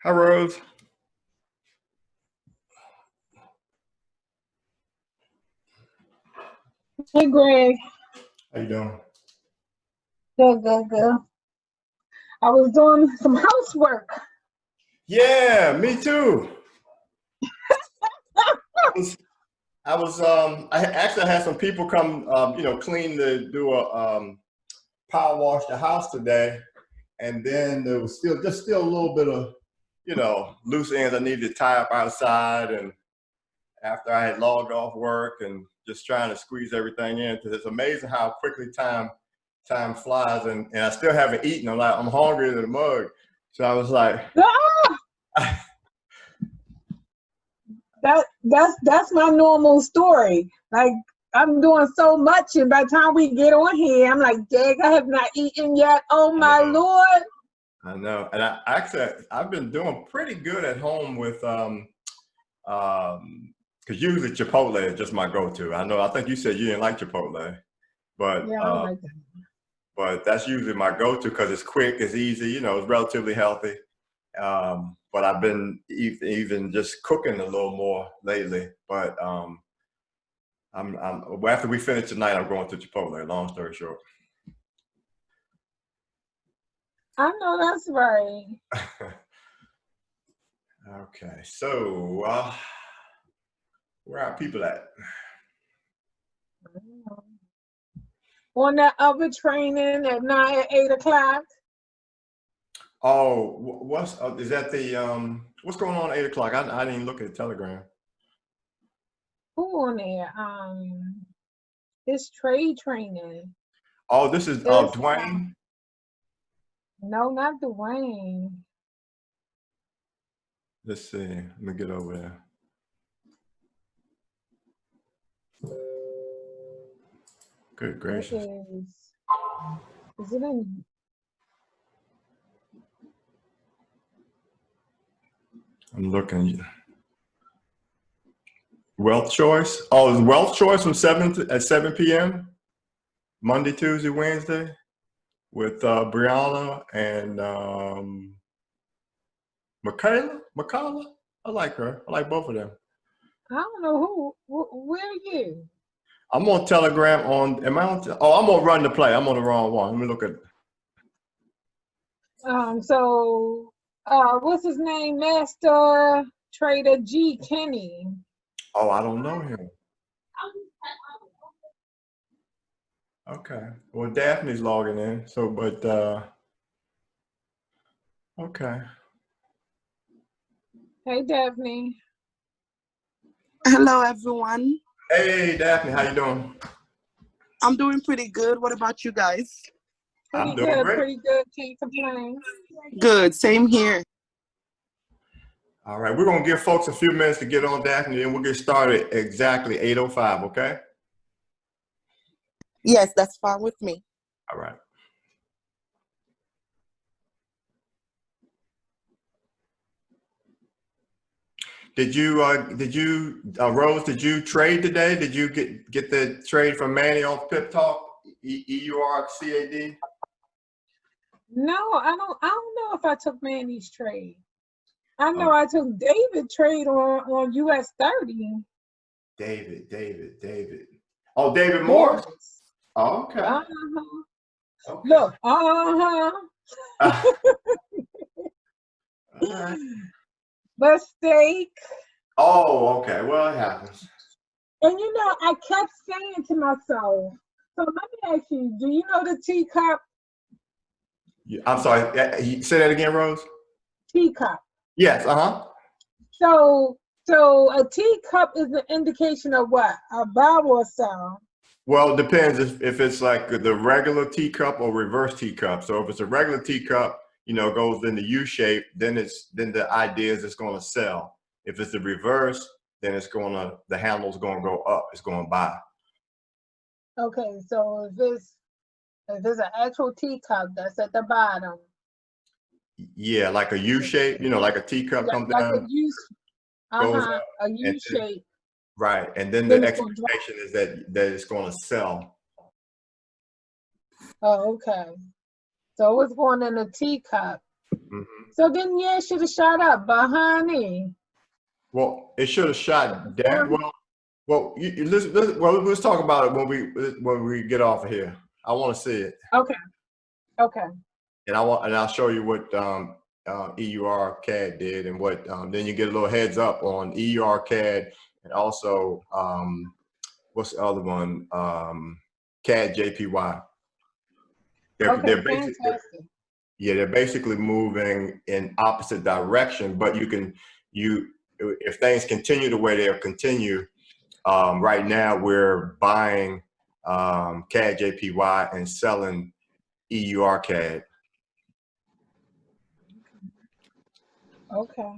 Hi, Rose. Hey Greg, How you doing? good, good, good. I was doing some housework. Yeah, me too. I was, I had some people come, clean do a power wash the house today, and then there was still a little bit of, loose ends I needed to tie up outside, and after I had logged off work and just trying to squeeze everything in, because it's amazing how quickly time flies, and I still haven't eaten. I'm hungry than a mug, so I was like. Ah, that's my normal story. Like I'm doing so much, and by the time we get on here, I'm like, Dag, I have not eaten yet. Oh I my know. Lord. I know, and I've been doing pretty good at home with because usually Chipotle is just my go-to. I think you said you didn't like Chipotle, but Yeah, I don't like that. but that's usually my go-to because it's quick, it's easy, it's relatively healthy. But I've been even just cooking a little more lately. But well, after we finish tonight, I'm going to Chipotle. Long story short. I know that's right. Okay, so where are people at? On that other training at 8 o'clock. Oh, what's is that the what's going on at 8 o'clock? I didn't even look at the telegram. Who on there? It's trade training. Oh, this is It's Dwayne. no, not Dwayne. Let's see. Let me get over there. Good It gracious. is it in? I'm looking. Wealth Choice. Oh, is Wealth Choice from at 7 p.m. Monday, Tuesday, Wednesday with Brianna and Michaela. I like her. I like both of them. I don't know where are you? I'm on Telegram am I on? Oh, I'm on Run to Play. I'm on the wrong one. Let me look at. What's his name? Master Trader G. Kenny. Oh, I don't know him. Okay. Well, Daphne's logging in. So, but okay. Hey, Daphne. Hello, everyone. Hey, Daphne, how you doing? I'm doing pretty good. What about you guys? I'm doing great. Pretty good. Can't complain. Good. Same here. All right, we're gonna give folks a few minutes to get on, Daphne, and we'll get started exactly 8:05. Okay. Yes, that's fine with me. All right. Rose, did you trade today? Did you get the trade from Manny off Pip Talk? EURCAD? No, I don't know if I took Manny's trade. I know Oh, I took David trade on US 30. David. Oh, David Morris? Morris. Oh, okay. Uh-huh. Okay. Look, uh-huh. All right. Mistake. Oh, okay. Well, it happens. And I kept saying to myself, so let me ask you, do you know the teacup? I'm sorry. Say that again, Rose. Teacup. Yes. Uh-huh. So a teacup is an indication of what? A vowel or sound. Well, it depends if it's like the regular teacup or reverse teacup. So if it's a regular teacup, goes in the U shape, then the idea is it's going to sell. If it's the reverse, then the handle's going to go up. It's going to buy. Okay, so if it's an actual teacup that's at the bottom. Yeah, like a U shape, like a teacup comes Like down, a U, goes up, a U shape. right, and then the Then it's going to drop. expectation is that it's going to sell. Oh, okay. So it's going in a teacup. Mm-hmm. So then, yeah, it should have shot up, but honey. Well, it should have shot down. Well, you listen. Well, let's talk about it when we get off of here. I want to see it. Okay. Okay. And I'll show you what EUR CAD did, and what then you get a little heads up on EUR CAD, and also what's the other one? CAD JPY. They're basically, fantastic. yeah, they're basically moving in opposite direction, but if things continue the way they'll continue, right now we're buying CAD JPY and selling EUR CAD. Okay.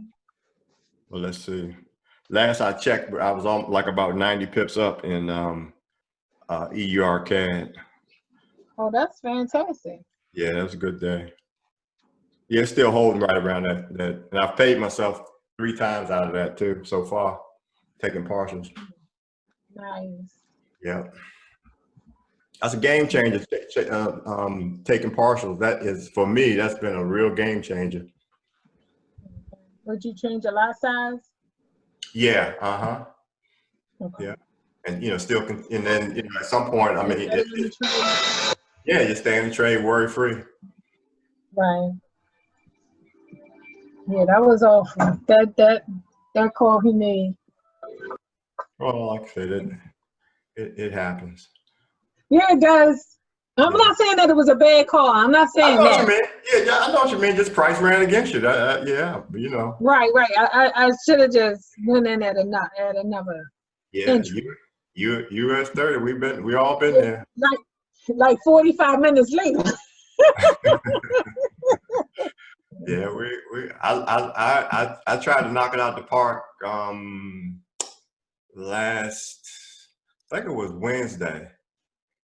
Well, let's see. Last I checked, I was on like about 90 pips up in EUR CAD. Oh, that's fantastic. Yeah, that was a good day. Yeah, it's still holding right around that. And I've paid myself 3 times out of that too so far, taking partials. Nice. Yeah. That's a game changer, taking partials. That is, for me, that's been a real game changer. Would you change your lot size? Yeah, uh-huh. Okay. Yeah. And, still, and then, at some point, I mean, yeah, you stay in the trade worry-free. Right. Yeah, that was awful. That call he made. Well, like I said, it happens. Yeah, it does. I'm not saying that it was a bad call. I'm not I saying know what that. you mean. Yeah, I know what you mean. Just price ran against you. Yeah, Right. I should have just went in at another. Yeah, entry. US 30. We all been there. Like 45 minutes later. Yeah, I tried to knock it out the park last, I think it was Wednesday,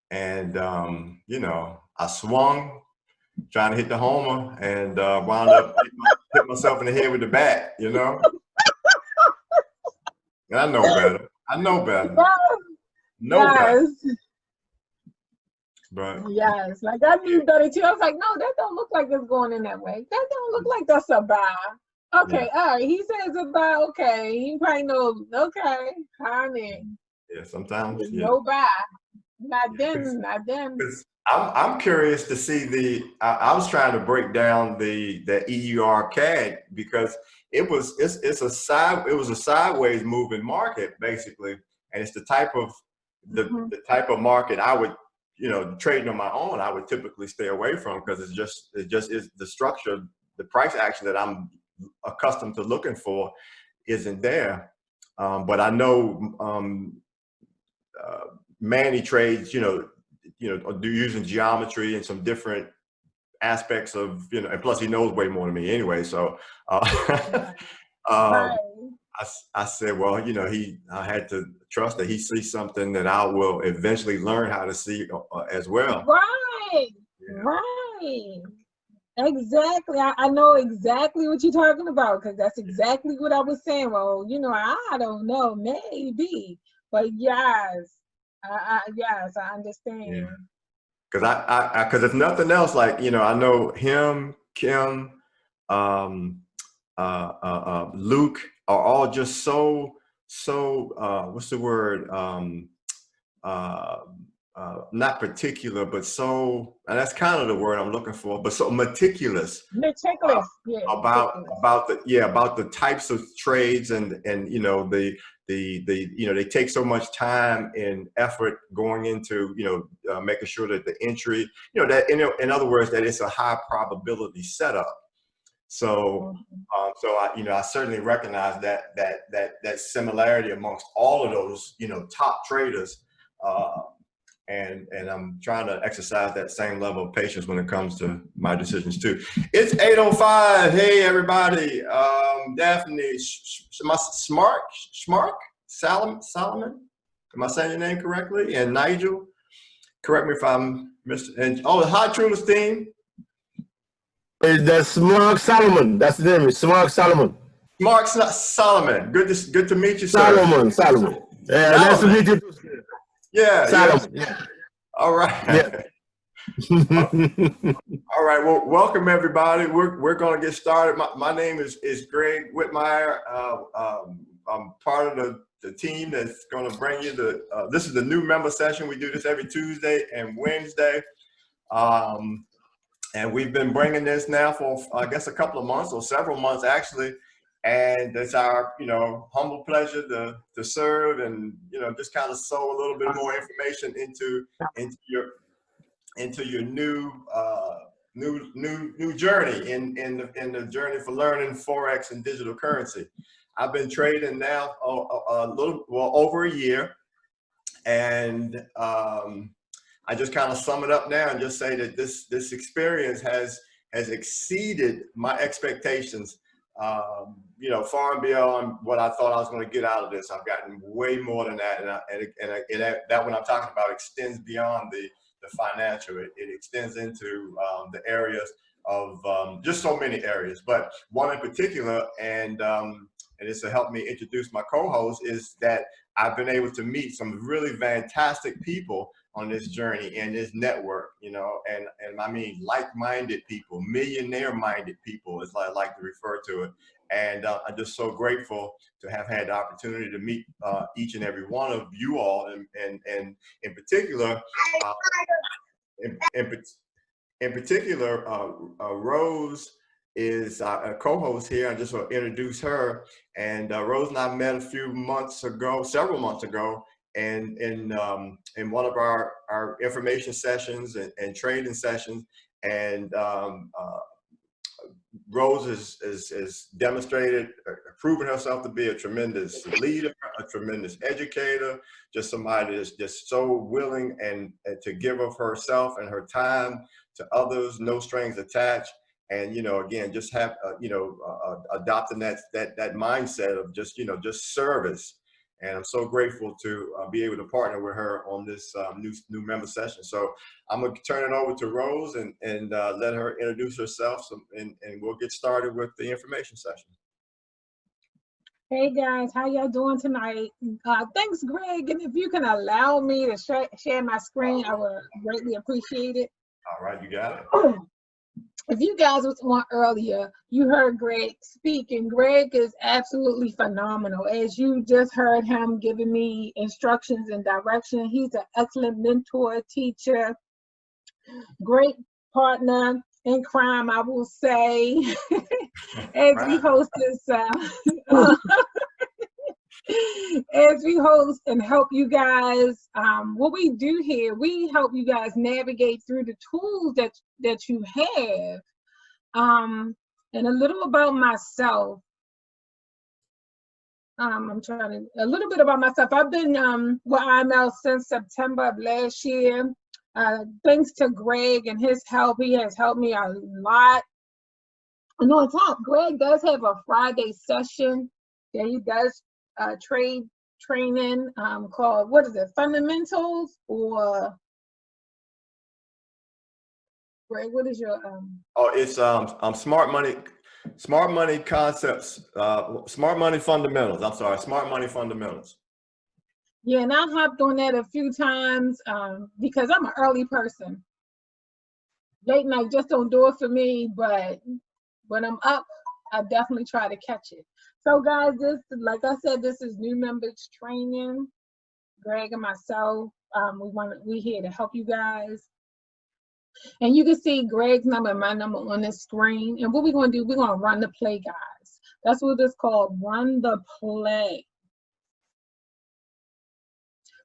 and I swung trying to hit the homer and wound up hit myself in the head with the bat. And I know better. No better. But yes, like I knew better too. I was like, no, that don't look like it's going in that way. That don't look like that's a buy. Okay, all right. He says a buy. Okay, he probably knows. Okay, honey. Yeah, sometimes. No buy. Not then. I'm curious to see I was trying to break down the EUR CAD because it was a sideways moving market basically, and it's the type of the type of market I would, trading on my own, I would typically stay away from, because it just is the structure, the price action that I'm accustomed to looking for isn't there. But I know Manny trades, using geometry and some different aspects of, and plus he knows way more than me anyway. So Right. I said, well, I had to trust that he sees something that I will eventually learn how to see as well. Right. Yeah. Right. Exactly. I know exactly what you're talking about, because that's exactly what I was saying. Well, I don't know, maybe, but yes, yes, I understand. Yeah. Because if nothing else, like, I know him, Kim, Luke are all just so what's the word? Not particular, but so, and that's kind of the word I'm looking for, but so meticulous. Meticulous. About the types of trades and they take so much time and effort going into making sure that the entry, that in other words, that it's a high probability setup. So I certainly recognize that similarity amongst all of those top traders, and I'm trying to exercise that same level of patience when it comes to my decisions too. It's 8:05. Hey everybody, Daphne, Solomon. Am I saying your name correctly? And Nigel, correct me if I'm missing. And hi Trulestein. That's Mark Solomon. That's the name. It's Mark Solomon. Mark Solomon. Good to meet you, sir. Solomon. Yeah, nice to meet you. Yeah. Solomon. Yeah. All right. Yeah. All right. Well, welcome everybody. We're going to get started. My name is Greg Whitmire. I'm part of the team that's going to bring you this is the new member session. We do this every Tuesday and Wednesday. And we've been bringing this now for, I guess, a couple of months or several months actually. And it's our, humble pleasure to serve and, just kind of sow a little bit more information into your new journey in the journey for learning Forex and digital currency. I've been trading now over a year, and I just kind of sum it up now and just say that this experience has exceeded my expectations. Far and beyond what I thought I was going to get out of this. I've gotten way more than that, and that when I'm talking about extends beyond the financial. It extends into the areas of just so many areas, but one in particular, and it's to help me introduce my co-host, is that I've been able to meet some really fantastic people on this journey and this network, and I mean like-minded people, millionaire-minded people, as I like to refer to it. And I'm just so grateful to have had the opportunity to meet each and every one of you all, and in particular, in particular, Rose is a co-host here. I just want to introduce her. And Rose and I met several months ago, and in one of our information sessions and trading sessions, and Rose has demonstrated, proven herself to be a tremendous leader, a tremendous educator, just somebody that's just so willing and to give of herself and her time to others, no strings attached. And, again, just have, adopting that mindset of just service. And I'm so grateful to be able to partner with her on this new member session. So I'm going to turn it over to Rose and let her introduce herself, and we'll get started with the information session. Hey guys, how y'all doing tonight? Thanks, Greg. And if you can allow me to share my screen, I would greatly appreciate it. All right, you got it. If you guys was on earlier, you heard Greg speak, and Greg is absolutely phenomenal. As you just heard him giving me instructions and direction, he's an excellent mentor, teacher, great partner in crime, I will say, as we host this, as we host and help you guys. What we do here, we help you guys navigate through the tools that you have. And a little about myself. A little bit about myself. I've been with IML since September of last year. Thanks to Greg and his help, he has helped me a lot. And on top, Greg does have a Friday session that he does trade training called, what is it, Fundamentals? Or Greg, what is your Oh, it's smart money concepts, smart money fundamentals. I'm sorry, smart money fundamentals. Yeah, and I hopped on that a few times because I'm an early person. Late night just don't do it for me, but when I'm up, I definitely try to catch it. So guys, this, like I said, this is new members training. Greg and myself, we here to help you guys. And you can see Greg's number and my number on the screen. And what we're going to do, we're going to run the play, guys. That's what it's called, run the play.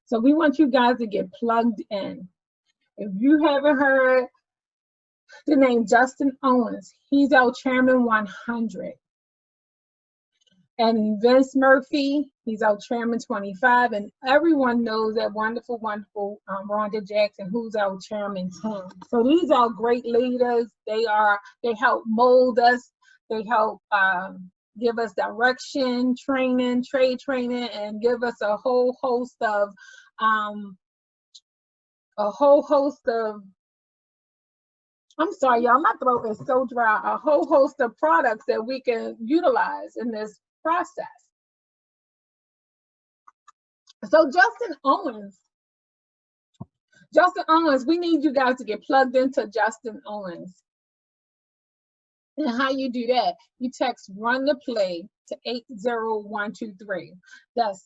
So we want you guys to get plugged in. If you haven't heard the name Justin Owens, he's our Chairman 100. And Vince Murphy, he's our Chairman 25. And everyone knows that wonderful, wonderful Rhonda Jackson, who's our Chairman 10. So these are great leaders. They help mold us. They help give us direction, training, trade training, and give us a whole host of I'm sorry, y'all, my throat is so dry. A whole host of products that we can utilize in this process. So Justin Owens, Justin Owens, we need you guys to get plugged into Justin Owens. And how you do that, you text run the play to 80123. That's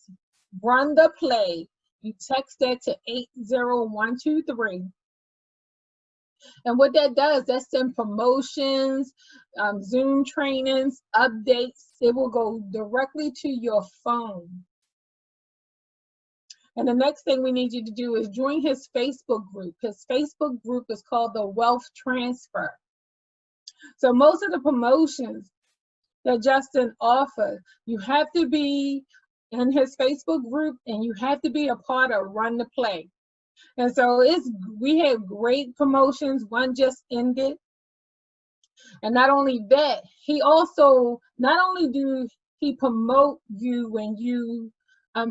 run the play. You text that to 80123. And what that does, that's send promotions, Zoom trainings, updates. It will go directly to your phone. And the next thing we need you to do is join his Facebook group. His Facebook group is called the Wealth Transfer. So most of the promotions that Justin offers, you have to be in his Facebook group and you have to be a part of Run the Play. And so we have great promotions. One just ended. And not only that, he also, not only do he promote you when you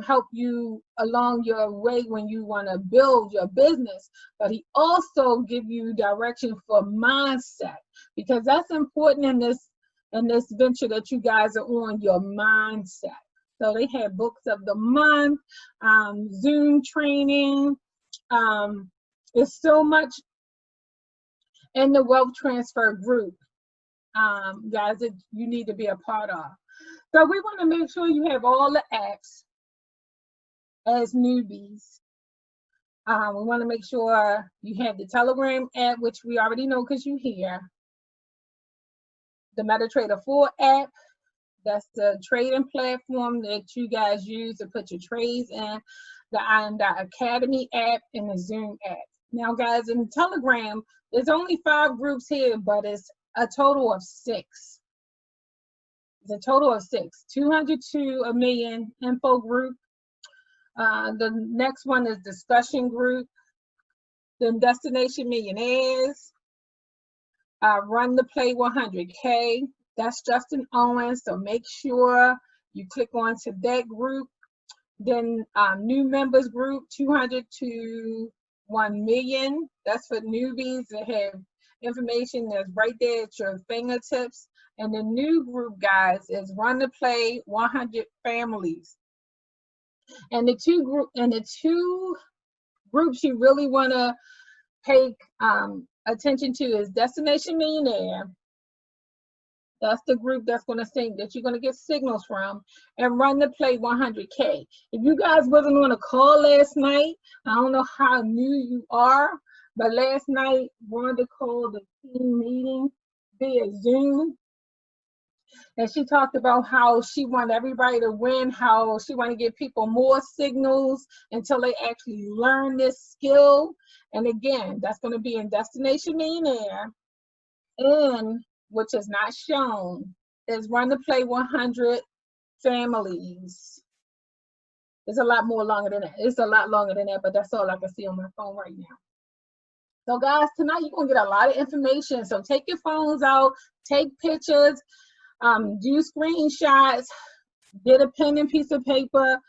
help you along your way when you want to build your business, but he also give you direction for mindset, because that's important in this venture that you guys are on, your mindset. So they have books of the month, Zoom training. There's so much in the Wealth Transfer group, guys, that you need to be a part of. So we want to make sure you have all the apps as newbies. We want to make sure you have the Telegram app, which we already know because you're here. The MetaTrader 4 app, that's the trading platform that you guys use to put your trades in. The Academy app and the Zoom app. Now, guys, in Telegram, there's only 5 groups here, but it's a total of 6. It's a total of 6. 200 to a million info group. The next one is discussion group. Then Destination Millionaires. Run the Play 100K. That's Justin Owens. So make sure you click on to that group. Then new members group, 200 to 1 million. That's for newbies that have information that's right there at your fingertips. And the new group, guys, is Run the Play 100 Families. And the two groups you really want to pay attention to is Destination Millionaire. That's the group that's going to sing, that you're going to get signals from, and Run the Play 100K. If you guys wasn't on a call last night, I don't know how new you are, but last night Wanda called a team meeting via Zoom. And she talked about how she wanted everybody to win, how she wanted to give people more signals until they actually learn this skill. And again, that's going to be in Destination Millionaire. And which is not shown, is Run the Play 100 Families. It's a lot more longer than that. It's a lot longer than that, but that's all I can see on my phone right now. So guys, tonight you're going to get a lot of information. So take your phones out, take pictures, do screenshots, get a pen and piece of paper.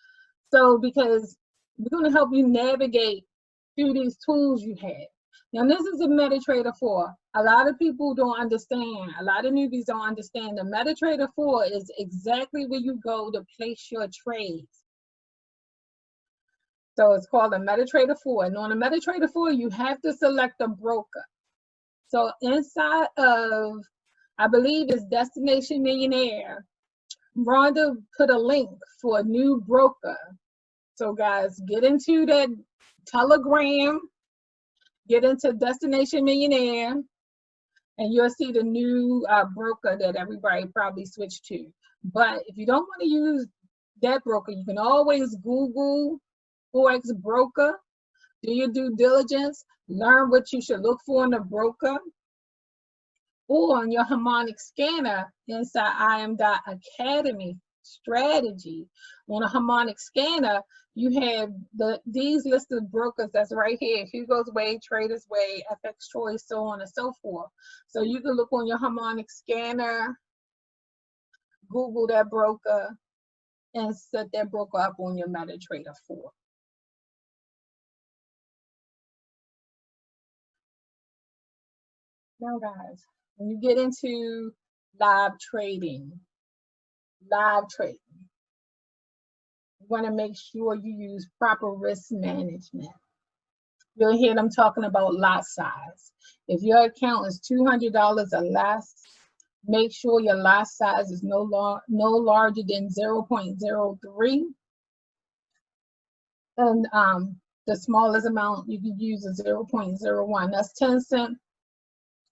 So because we're going to help you navigate through these tools you have. Now this is a MetaTrader 4. A lot of people don't understand. A lot of newbies don't understand. The MetaTrader 4 is exactly where you go to place your trades. So it's called a MetaTrader 4. And on a MetaTrader 4, you have to select a broker. So inside of, I believe it's Destination Millionaire, Rhonda put a link for a new broker. So guys, get into that Telegram, get into Destination Millionaire, and you'll see the new broker that everybody probably switched to. But if you don't want to use that broker, you can always Google Forex broker, do your due diligence, learn what you should look for in a broker, or on your harmonic scanner inside IM.Academy strategy. On a harmonic scanner, you have these listed brokers that's right here: Hugo's Way, Trader's Way, FX Choice, so on and so forth. So you can look on your harmonic scanner, Google that broker, and set that broker up on your MetaTrader 4. Now guys, when you get into live trading, you want to make sure you use proper risk management. You'll hear them talking about lot size. If your account is $200 or less, make sure your lot size is no larger than 0.03. And the smallest amount you can use is 0.01. That's 10 cents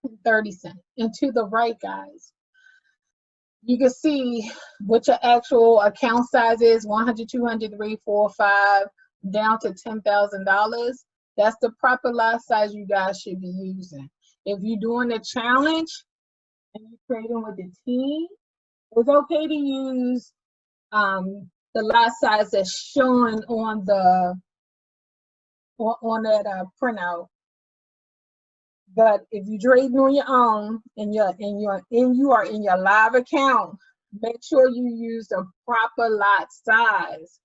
and 30 cents. And to the right, guys, you can see what your actual account size is: 100, 200, 3, 4, 5, down to $10,000. That's the proper lot size you guys should be using. If you're doing a challenge and you're trading with the team, it's okay to use the lot size that's showing on the that printout. But if you're trading on your own and you are in your live account, make sure you use the proper lot size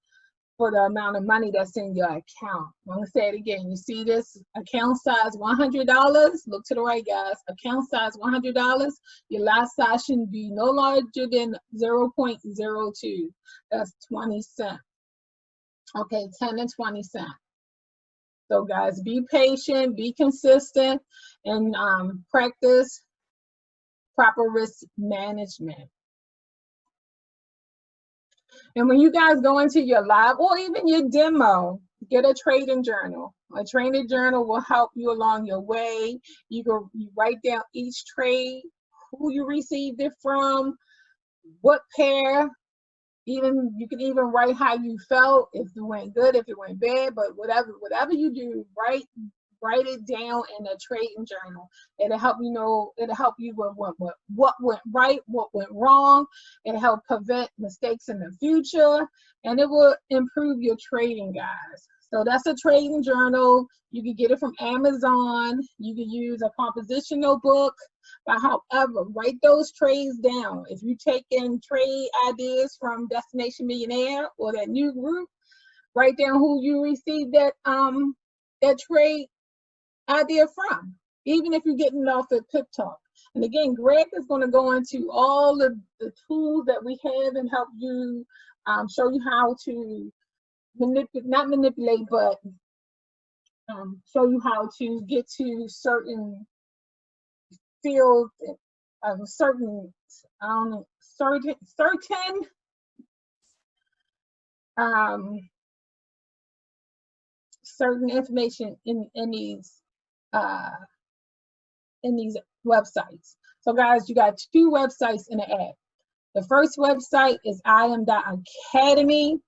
for the amount of money that's in your account. I'm gonna say it again. You see this account size $100? Look to the right, guys. Account size $100. Your lot size shouldn't be no larger than 0.02. That's 20 cents. Okay, 10 and 20 cents. So guys, be patient, be consistent, and practice proper risk management. And when you guys go into your live or even your demo, get a trading journal. A trading journal will help you along your way. You write down each trade, who you received it from, what pair. Even you can even write how you felt, if it went good, if it went bad, but whatever you do, write it down in a trading journal. It'll help you know, it'll help you with what went right, what went wrong. It'll help prevent mistakes in the future, and it will improve your trading, guys. So that's a trading journal. You can get it from Amazon. You can use a compositional book. But however, write those trades down. If you take in trade ideas from Destination Millionaire or that new group, write down who you received that trade idea from, even if you're getting it off at Pip Talk. And again, Greg is going to go into all of the tools that we have and help you, show you how to not manipulate, but show you how to get to certain fields, certain information in these websites. So guys, you got 2 websites in the app. The first website is IAM.Academy.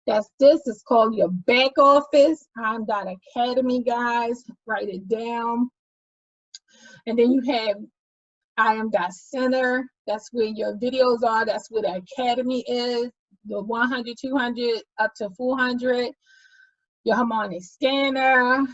This is called your back office. IAM.Academy, guys. Write it down. And then you have IAM.Center. That's where your videos are. That's where the academy is. The 100, 200, up to 400. Your harmonic scanner,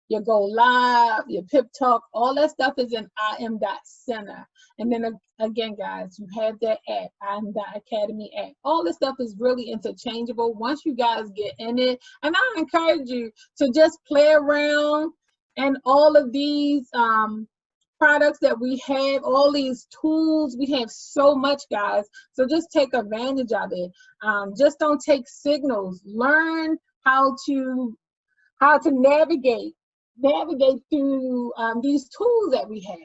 your Go Live, your Pip Talk, all that stuff is in IAM.Center. And then again, guys, you have that app, IAM.Academy app. All this stuff is really interchangeable once you guys get in it. And I encourage you to just play around and all of these products that we have, all these tools. We have so much, guys. So just take advantage of it. Just don't take signals. Learn how to navigate through these tools that we have,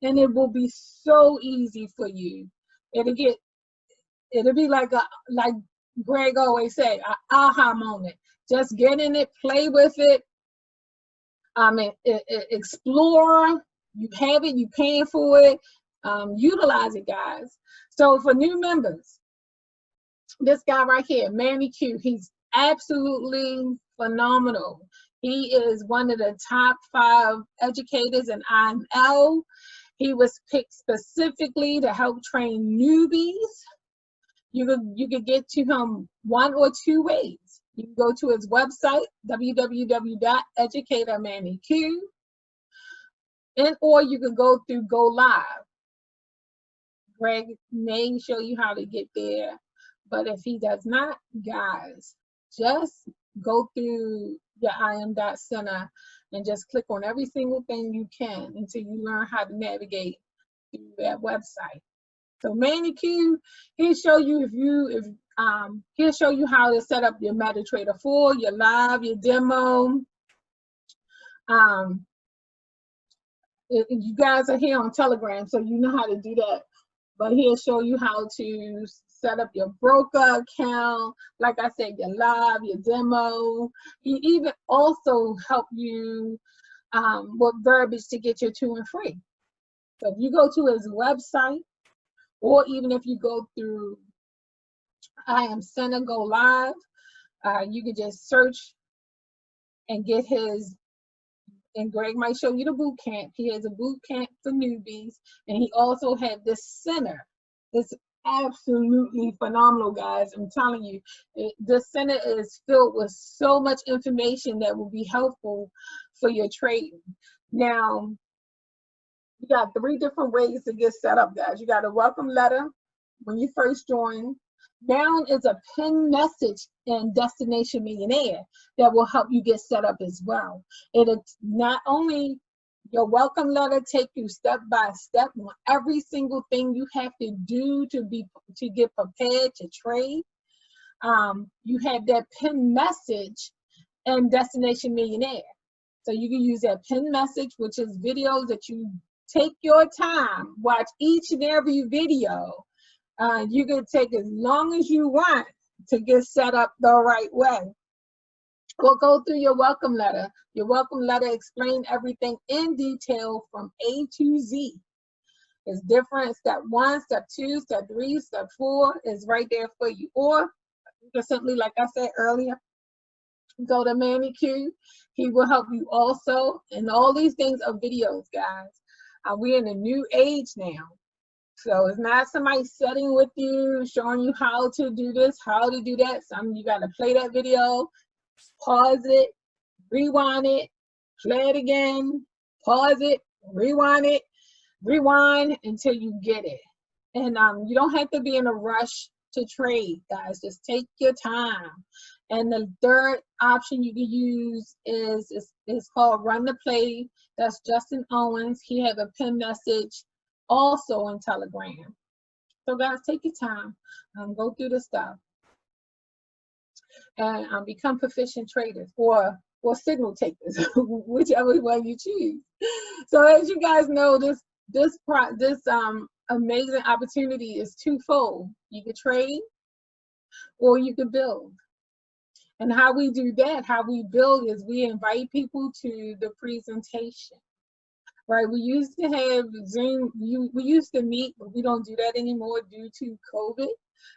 and it will be so easy for you. It'll be like Greg always say, an aha moment. Just get in it, play with it, explore. You have it, you paying for it, utilize it, guys. So for new members, this guy right here, Manny Q, he's absolutely phenomenal. He is one of the top 5 educators in IML. He was picked specifically to help train newbies. You could get to him 1 or 2 ways. You can go to his website, www.educatormannyq, or you could go through Go Live. Greg may show you how to get there, but if he does not, guys, just go through your IAM.Center and just click on every single thing you can until you learn how to navigate through that website. So Manny Q, he'll show you he'll show you how to set up your MetaTrader 4, your live, your demo, You guys are here on Telegram, so you know how to do that. But he'll show you how to set up your broker account. Like I said, your live, your demo. He even also help you with verbiage to get your to and free. So if you go to his website, or even if you go through I Am Center Go Live, you can just search and get his, and Greg might show you the boot camp. He has a boot camp for newbies, and he also had this center. It's absolutely phenomenal, guys. I'm telling you, the center is filled with so much information that will be helpful for your trading. Now, you got 3 different ways to get set up, guys. You got a welcome letter when you first join. Down is a pin message in Destination Millionaire that will help you get set up as well. It'll not only your welcome letter take you step by step on every single thing you have to do to get prepared to trade. You have that pin message in Destination Millionaire. So you can use that pin message, which is videos that you take your time, watch each and every video. You can take as long as you want to get set up the right way. We'll go through your welcome letter. Your welcome letter explains everything in detail from A to Z. It's different. Step 1, step 2, step 3, step 4 is right there for you. Or you can simply, like I said earlier, go to Manny Q. He will help you also. And all these things are videos, guys. We're in a new age now. So it's not somebody sitting with you, showing you how to do this, how to do that. You got to play that video, pause it, rewind it, play it again, pause it, rewind until you get it. And you don't have to be in a rush to trade, guys. Just take your time. And the third option you can use is called Run the Play. That's Justin Owens. He has a pin message also on Telegram. So guys, take your time, go through the stuff, and become proficient traders or signal takers, whichever one you choose. So as you guys know, this amazing opportunity is twofold. You can trade or you can build. And how we do that, how we build, is we invite people to the presentation. Right, we used to have Zoom, we used to meet, but we don't do that anymore due to COVID.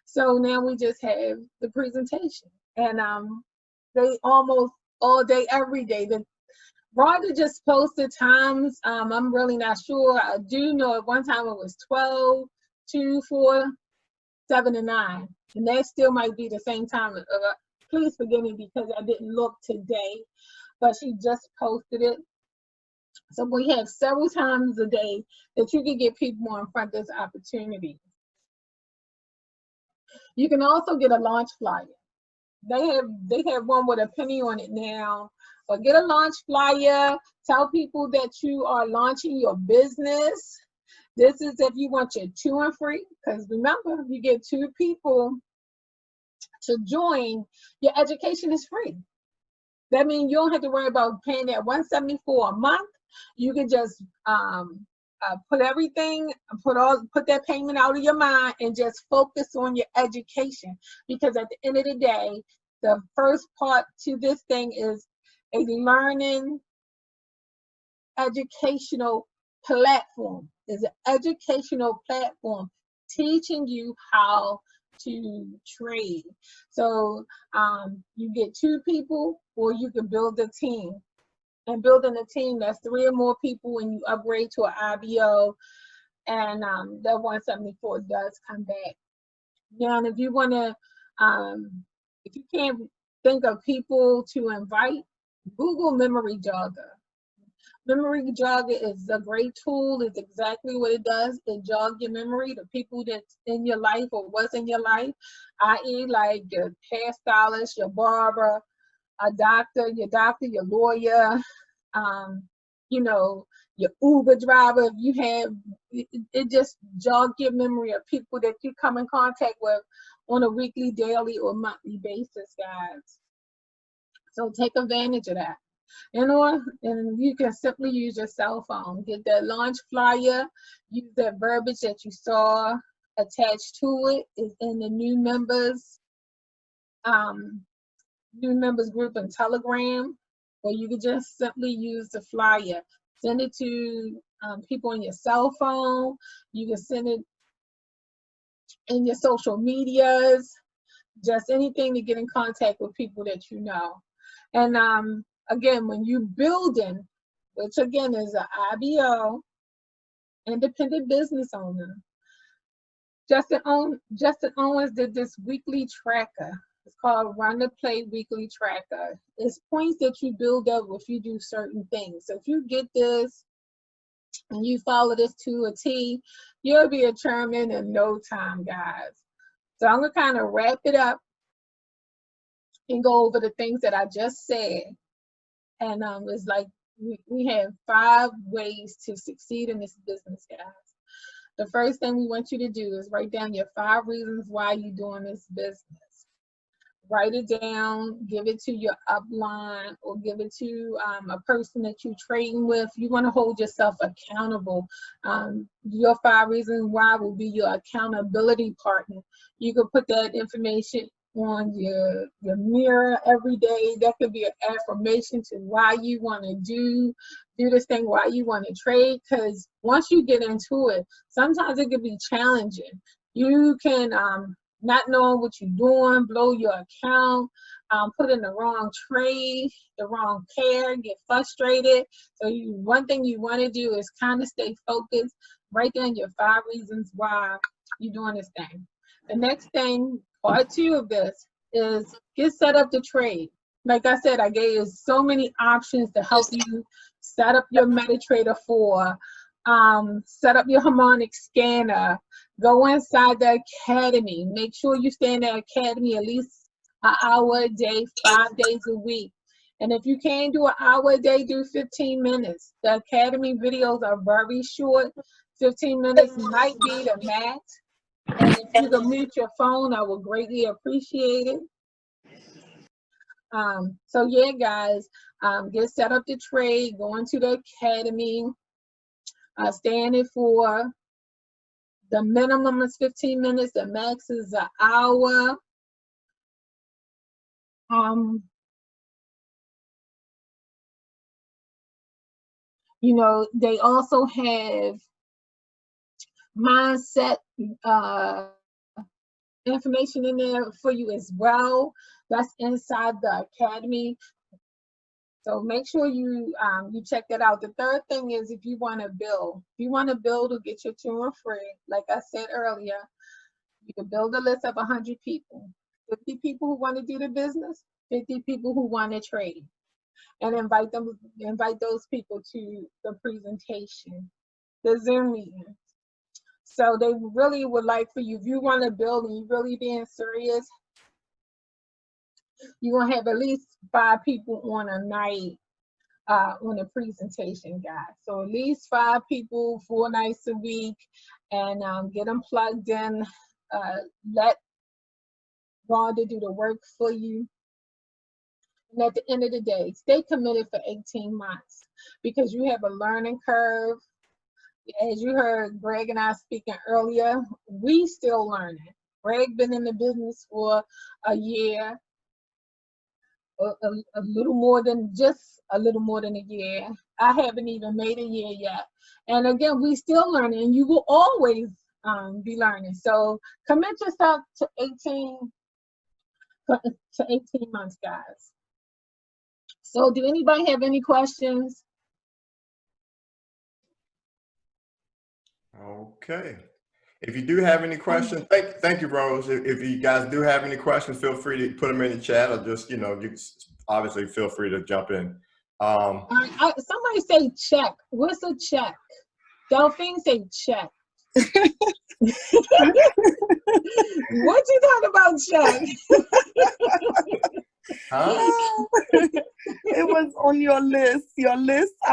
So now we just have the presentation. And they almost all day, every day. Rhonda just posted times. I'm really not sure. I do know at one time it was 12, 2, 4, 7, and 9. And that still might be the same time. Please forgive me because I didn't look today, but she just posted it. So we have several times a day that you can get people in front of this opportunity. You can also get a launch flyer. They have one with a penny on it now. But get a launch flyer. Tell people that you are launching your business. This is if you want your to and free, because remember, if you get 2 people to join, your education is free. That means you don't have to worry about paying that $174 a month. You can just put everything, put that payment out of your mind and just focus on your education. Because at the end of the day, the first part to this thing is a learning educational platform. It's an educational platform teaching you how to trade. So you get 2 people, or you can build a team. And building a team, that's 3 or more people when you upgrade to an IBO, and that 174 does come back. Now, if you want to, if you can't think of people to invite, Google Memory Jogger. Memory Jogger is a great tool. It's exactly what it does. It jogs your memory, the people that's in your life or was in your life, i.e. like your hairstylist, your barber, your lawyer, you know, your Uber driver. If you have, it just jog your memory of people that you come in contact with on a weekly, daily, or monthly basis, guys. So take advantage of that. And you can simply use your cell phone. Get that launch flyer, use that verbiage that you saw attached to it is in the new members group in Telegram, or you could just simply use the flyer. Send it to people on your cell phone. You can send it in your social medias, just anything to get in contact with people that you know. And again, when you building, which again is an IBO, independent business owner, Justin Owens did this weekly tracker. It's called Run the Play Weekly Tracker. It's points that you build up if you do certain things. So if you get this and you follow this to a T, you'll be a chairman in no time, guys. So I'm gonna kind of wrap it up and go over the things that I just said. And it's like we have 5 ways to succeed in this business, guys. The first thing we want you to do is write down your 5 reasons why you're doing this business. Write it down, give it to your upline, or give it to a person that you're trading with. You want to hold yourself accountable. Your 5 reasons why will be your accountability partner. You can put that information on your mirror every day. That could be an affirmation to why you want to do this thing, why you want to trade. Because once you get into it, sometimes it can be challenging. You can not knowing what you're doing, blow your account, put in the wrong trade, the wrong pair, get frustrated. So one thing you want to do is kind of stay focused. Write down your 5 reasons why you're doing this thing. The next thing, part 2 of this, is get set up to trade. Like I said, I gave you so many options to help you set up your MetaTrader 4, set up your harmonic scanner, go inside the academy. Make sure you stay in the academy at least an hour a day, 5 days a week. And if you can't do an hour a day, do 15 minutes. The academy videos are very short. 15 minutes might be the max. And if you can mute your phone, I would greatly appreciate it. So yeah, guys, get set up to trade, go into the academy, stay in it for the minimum is 15 minutes, the max is an hour. You know, they also have mindset information in there for you as well. That's inside the academy. So make sure you check that out. The third thing is if you want to build. If you want to build or get your tour free, like I said earlier, you can build a list of 100 people. 50 people who want to do the business, 50 people who want to trade. And invite those people to the presentation, the Zoom meeting. So they really would like for you, if you want to build and you're really being serious, you're going to have at least 5 people on a night on a presentation, guys. So at least 5 people, 4 nights a week, and get them plugged in. Let Rhonda do the work for you. And at the end of the day, stay committed for 18 months because you have a learning curve. As you heard Greg and I speaking earlier, we still learning. Greg been in the business for a year, a little more than a year. I haven't even made a year yet. And again, we still learning, and you will always be learning. So commit yourself to 18 months, guys. So do anybody have any questions? Okay. If you do have any questions, thank you, Rose. If you guys do have any questions, feel free to put them in the chat, or just, you obviously feel free to jump in. Somebody say check. What's a check? Delphine say check. What you talking about, check? Huh? It was on your list. I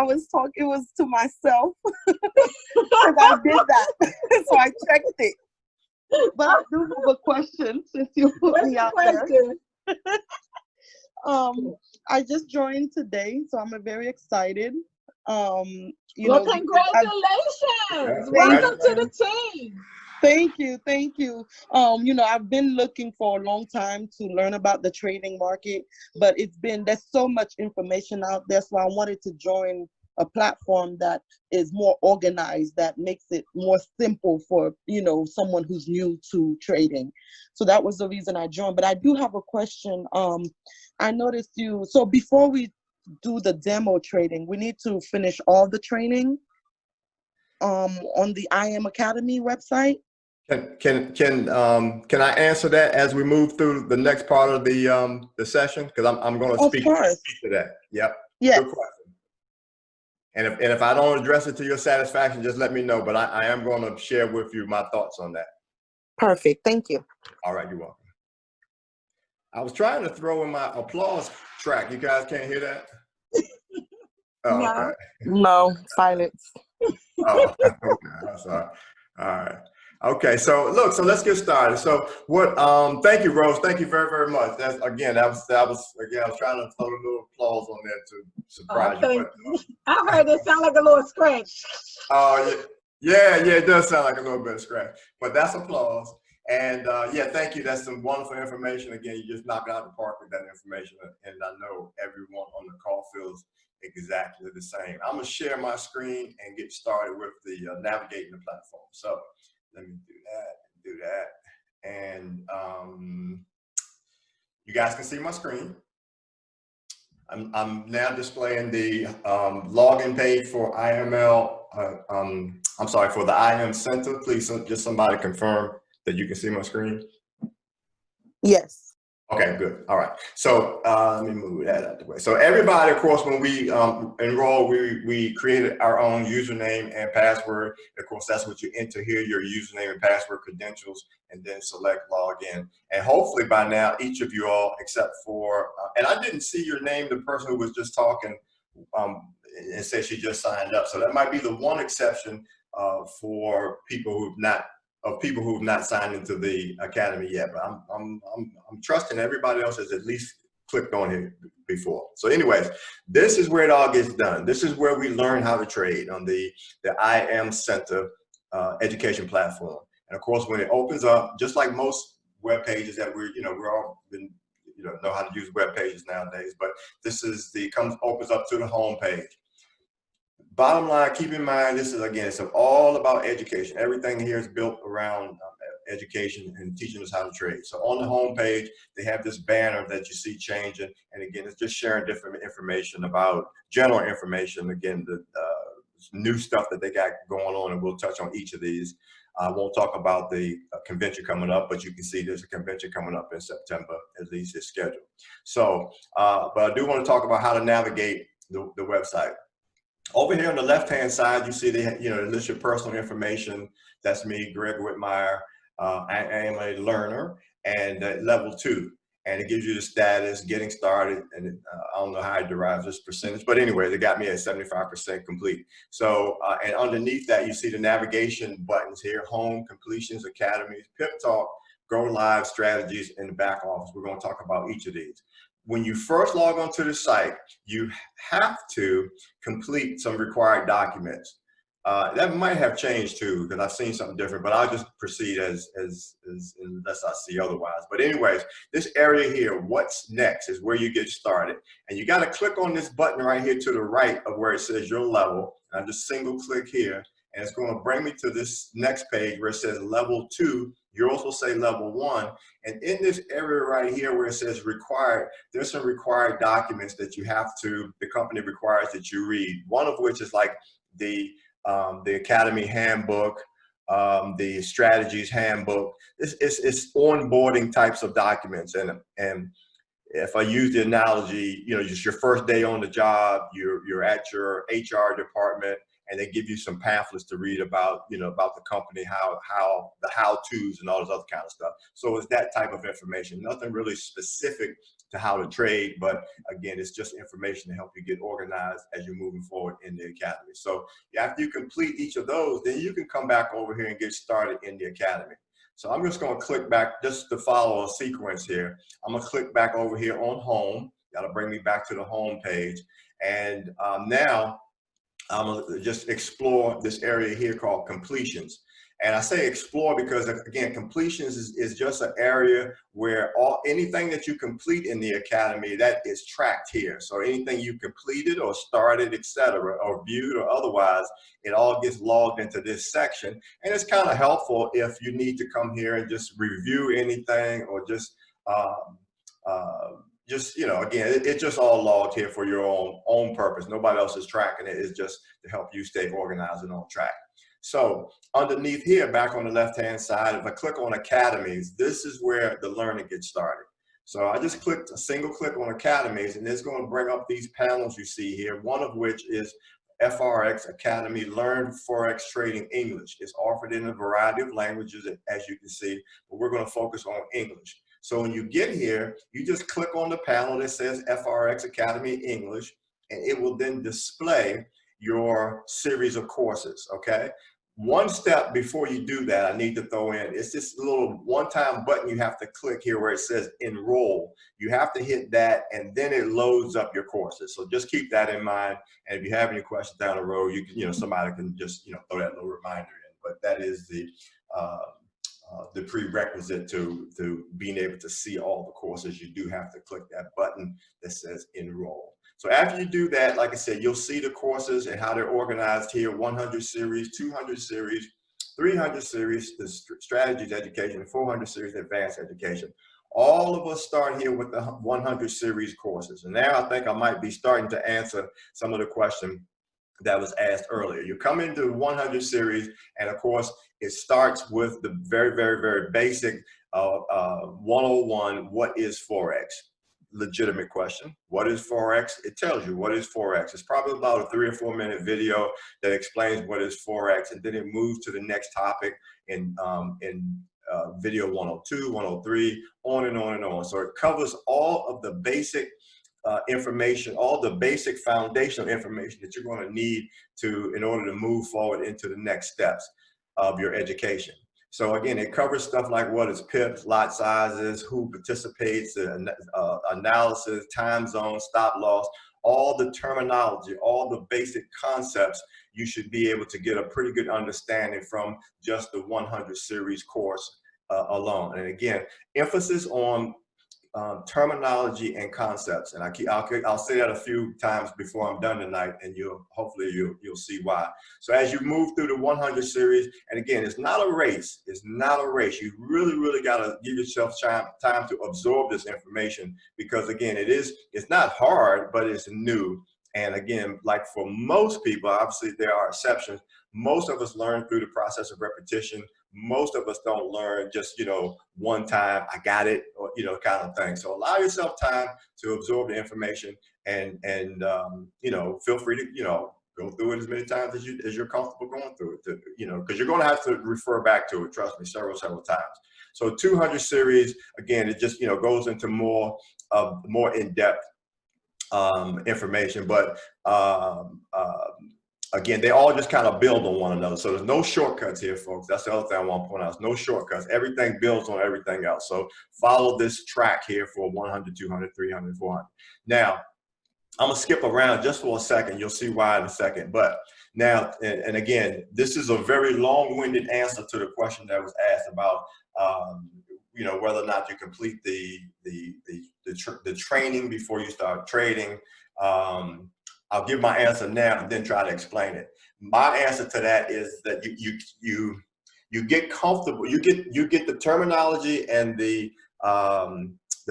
was talking, it was to myself. Because I did that. So I checked it. But I do have a question since you put me out there. I just joined today, so I'm very excited. You Well, know, because congratulations. Yeah, Welcome to the team. thank you, thank you. You know, I've been looking for a long time to learn about the trading market, but there's so much information out there, so I wanted to join a platform that is more organized, that makes it more simple for, you know, someone who's new to trading. So that was the reason I joined. But I do have a question. I noticed so before we do the demo trading, we need to finish all the training on the IM Academy website. Can I answer that as we move through the next part of the session? Because I'm going to Of speak course. to that. Yep. Yes. Good question. And if I don't address it to your satisfaction, just let me know. But I am going to share with you my thoughts on that. Perfect. Thank you. All right, you're welcome. I was trying to throw in my applause track. You guys can't hear that? Oh, No. okay. No, silence. Oh, okay. I'm sorry. All right. Okay. So look. So let's get started. So what? Thank you, Rose. Thank you very, very much. That was again. I was trying to throw a little applause on there to surprise you. Thank But, you. I heard it sound like a little scratch. oh yeah. It does sound like a little bit of scratch, but that's applause. And yeah, thank you. That's some wonderful information. Again, you just knocked it out of the park with that information, and I know everyone on the call feels exactly the same. I'm gonna share my screen and get started with the navigating the platform. So let me do that, and you guys can see my screen. I'm now displaying the login page for IML. I'm sorry, for the IM Center. Please, just somebody confirm that you can see my screen. Yes. Okay, good. All right. So let me move that out of the way. So everybody, of course, when we enroll, we created our own username and password. Of course, that's what you enter here, your username and password credentials, and then select login. And hopefully by now, each of you all, except for, and I didn't see your name, the person who was just talking and said she just signed up. So that might be the one exception for people who've not signed into the academy yet, but I'm trusting everybody else has at least clicked on it before. So anyways, this is where it all gets done. This is where we learn how to trade on the IM Center education platform. And of course, when it opens up, just like most web pages that we're all been, know how to use web pages nowadays, but this is opens up to the home page. Bottom line, keep in mind, this is, again, it's all about education. Everything here is built around education and teaching us how to trade. So on the home page, they have this banner that you see changing. And again, it's just sharing different information about general information. Again, the new stuff that they got going on, and we'll touch on each of these. I won't talk about the convention coming up, but you can see there's a convention coming up in September, at least it's scheduled. So, but I do want to talk about how to navigate the website. Over here on the left-hand side, you see it lists your personal information. That's me, Greg Whitmire. I am a learner and level 2. And it gives you the status, getting started. And I don't know how it derives this percentage, but anyway, they got me at 75% complete. So, and underneath that, you see the navigation buttons here: home, completions, academies, Pip Talk, Go Live, strategies, in the back office. We're going to talk about each of these. When you first log onto the site, you have to complete some required documents. That might have changed too, because I've seen something different, but I'll just proceed as unless I see otherwise. But anyways, this area here, what's next, is where you get started. And you got to click on this button right here to the right of where it says your level. And I just single click here, and it's going to bring me to this next page where it says level 2. You also say level 1. And in this area right here where it says required, there's some required documents that the company requires that you read. One of which is like the Academy handbook, the strategies handbook. It's onboarding types of documents. And if I use the analogy, just your first day on the job, you're at your HR department, and they give you some pamphlets to read about, about the company, how the how-tos and all this other kind of stuff. So it's that type of information. Nothing really specific to how to trade, but again, it's just information to help you get organized as you're moving forward in the academy. So after you complete each of those, then you can come back over here and get started in the academy. So I'm just going to click back just to follow a sequence here. I'm going to click back over here on home. That'll bring me back to the home page. And now I'm gonna just explore this area here called completions. And I say explore because, again, completions is just an area where anything that you complete in the academy, that is tracked here. So anything you completed or started, etc., or viewed or otherwise, it all gets logged into this section. And it's kind of helpful if you need to come here and just review anything, or just again, it's just all logged here for your own purpose. Nobody else is tracking it. It's just to help you stay organized and on track. So underneath here, back on the left-hand side, if I click on Academies, this is where the learning gets started. So I just clicked a single click on Academies, and it's going to bring up these panels you see here, one of which is FRX Academy Learn Forex Trading English. It's offered in a variety of languages, as you can see, but we're going to focus on English. So when you get here, you just click on the panel that says FRX Academy English, and it will then display your series of courses, okay? One step before you do that, I need to throw in, it's this little one-time button you have to click here where it says enroll. You have to hit that, and then it loads up your courses. So just keep that in mind. And if you have any questions down the road, you can, somebody can just, throw that little reminder in. But that is the prerequisite to being able to see all the courses. You do have to click that button that says enroll. So after you do that, like I said, you'll see the courses and how they're organized here: 100 series, 200 series, 300 series, the strategies education, 400 series, advanced education. All of us start here with the 100 series courses. And now I think I might be starting to answer some of the question that was asked earlier. You come into 100 series, and of course, it starts with the very, very, very basic 101, what is Forex? Legitimate question. What is Forex? It tells you what is Forex. It's probably about a 3 or 4 minute video that explains what is Forex, and then it moves to the next topic in video 102, 103, on and on and on. So it covers all of the basic information, all the basic foundational information that you're going to need in order to move forward into the next steps of your education. So again, it covers stuff like what is pips, lot sizes, who participates, analysis, time zone, stop loss, all the terminology, all the basic concepts. You should be able to get a pretty good understanding from just the 100 series course alone. And again, emphasis on terminology and concepts, and I'll say that a few times before I'm done tonight, and hopefully you'll see why. So as you move through the 100 series, and again, it's not a race. It's not a race. You really got to give yourself time to absorb this information, because again, it's not hard, but it's new. And again, like for most people, obviously there are exceptions. Most of us learn through the process of repetition. Most of us don't learn just, one time, I got it, or, kind of thing. So allow yourself time to absorb the information, and feel free to, go through it as many times as you're comfortable going through it, because you're going to have to refer back to it, trust me, several times. So 200 series, again, it just, goes into more in-depth information, but again, they all just kind of build on one another. So there's no shortcuts here, folks. That's the other thing I want to point out. There's no shortcuts. Everything builds on everything else. So follow this track here for 100, 200, 300, 400. Now, I'm going to skip around just for a second. You'll see why in a second. But now, and again, this is a very long-winded answer to the question that was asked about whether or not you complete the training before you start trading. I'll give my answer now and then try to explain it. My answer to that is that you get comfortable. You get the terminology and the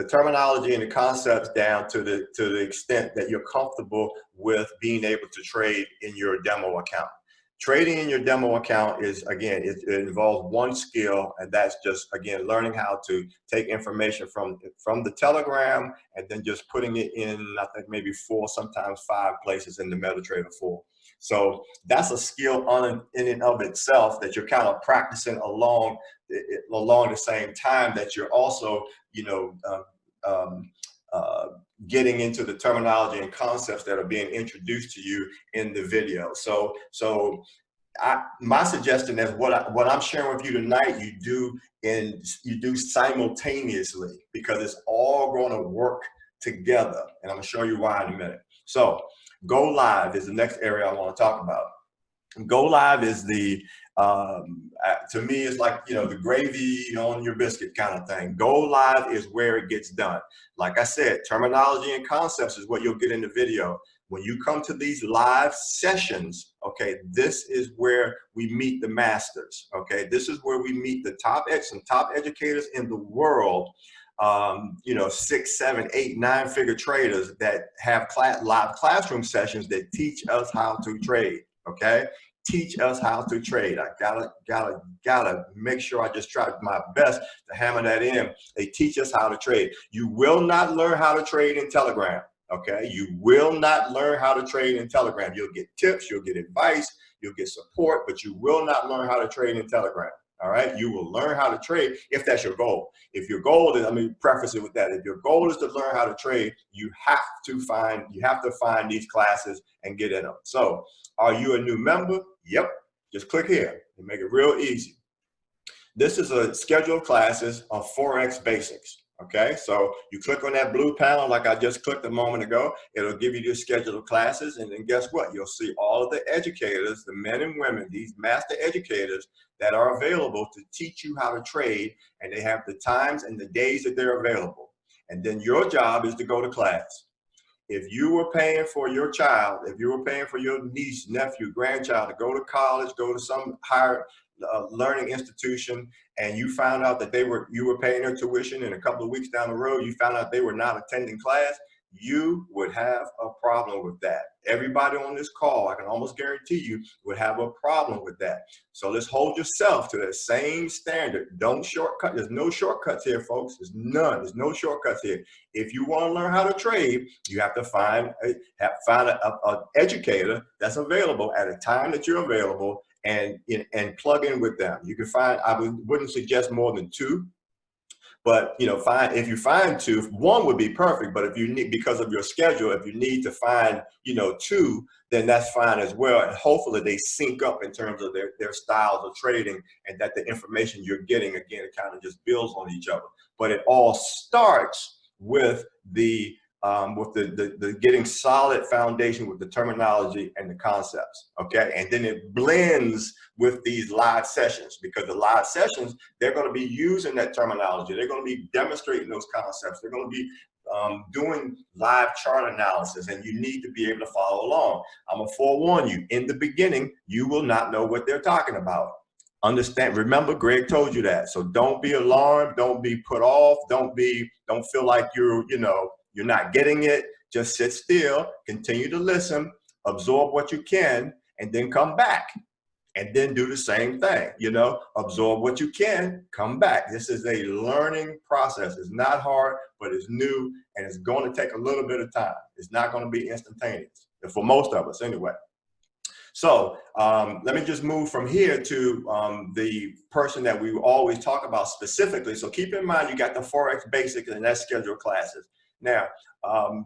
terminology and the concepts down to the extent that you're comfortable with being able to trade in your demo account. Trading in your demo account is, again, it involves one skill, and that's just, again, learning how to take information from the Telegram and then just putting it in, I think, maybe 4, sometimes 5 places in the MetaTrader 4. So that's a skill in and of itself that you're kind of practicing along the same time that you're also, getting into the terminology and concepts that are being introduced to you in the video. So my suggestion is what I'm sharing with you tonight, you do simultaneously, because it's all going to work together. And I'm gonna show you why in a minute. So Go Live is the next area I want to talk about. Go Live is the, to me, it's like, you know, the gravy on your biscuit kind of thing. Go Live is where it gets done. Like I said, terminology and concepts is what you'll get in the video. When you come to these live sessions, okay, this is where we meet the masters, okay? This is where we meet the some top educators in the world, you know, 6, 7, 8, 9-figure traders that have live classroom sessions that teach us how to trade, okay? Teach us how to trade. I gotta make sure I just try my best to hammer that in. They teach us how to trade. You will not learn how to trade in Telegram, okay? You will not learn how to trade in Telegram. You'll get tips, you'll get advice, you'll get support, but you will not learn how to trade in Telegram. All right, you will learn how to trade if that's your goal. If your goal is, let me preface it with that. If your goal is to learn how to trade, you have to find these classes and get in them. So, are you a new member? Yep. Just click here and make it real easy. This is a schedule of classes on Forex Basics. Okay, so you click on that blue panel like I just clicked a moment ago. It'll give you the schedule of classes, and then guess what? You'll see all of the educators, the men and women, these master educators that are available to teach you how to trade, and they have the times and the days that they're available. And then your job is to go to class. If you were paying for your child, if you were paying for your niece, nephew, grandchild to go to college, go to some higher learning institution, and you found out that you were paying their tuition, and a couple of weeks down the road you found out they were not attending class, you would have a problem with that. Everybody on this call, I can almost guarantee you, would have a problem with that. So let's hold yourself to that same standard. Don't shortcut. There's no shortcuts here, folks. There's none. There's no shortcuts here. If you want to learn how to trade, you have to find an educator that's available at a time that you're available, and plug in with them. You can find, I wouldn't suggest more than 2. But you know, if you find 2, 1 would be perfect. But if you need, because of your schedule, if you need to find, you know, 2, then that's fine as well. And hopefully they sync up in terms of their styles of trading, and that the information you're getting, again, it kind of just builds on each other. But it all starts with the getting solid foundation with the terminology and the concepts, okay? And then it blends with these live sessions, because the live sessions, they're gonna be using that terminology. They're gonna be demonstrating those concepts. They're gonna be doing live chart analysis, and you need to be able to follow along. I'm gonna forewarn you, in the beginning, you will not know what they're talking about. Understand, remember, Greg told you that. So don't be alarmed, don't be put off, don't feel like you're not getting it. Just sit still, continue to listen, absorb what you can, and then come back. And then do the same thing, you know, absorb what you can, come back. This is a learning process. It's not hard, but it's new, and it's going to take a little bit of time. It's not going to be instantaneous, for most of us anyway. So let me just move from here to the person that we always talk about specifically. So keep in mind, you got the Forex Basics and that scheduled classes. Now,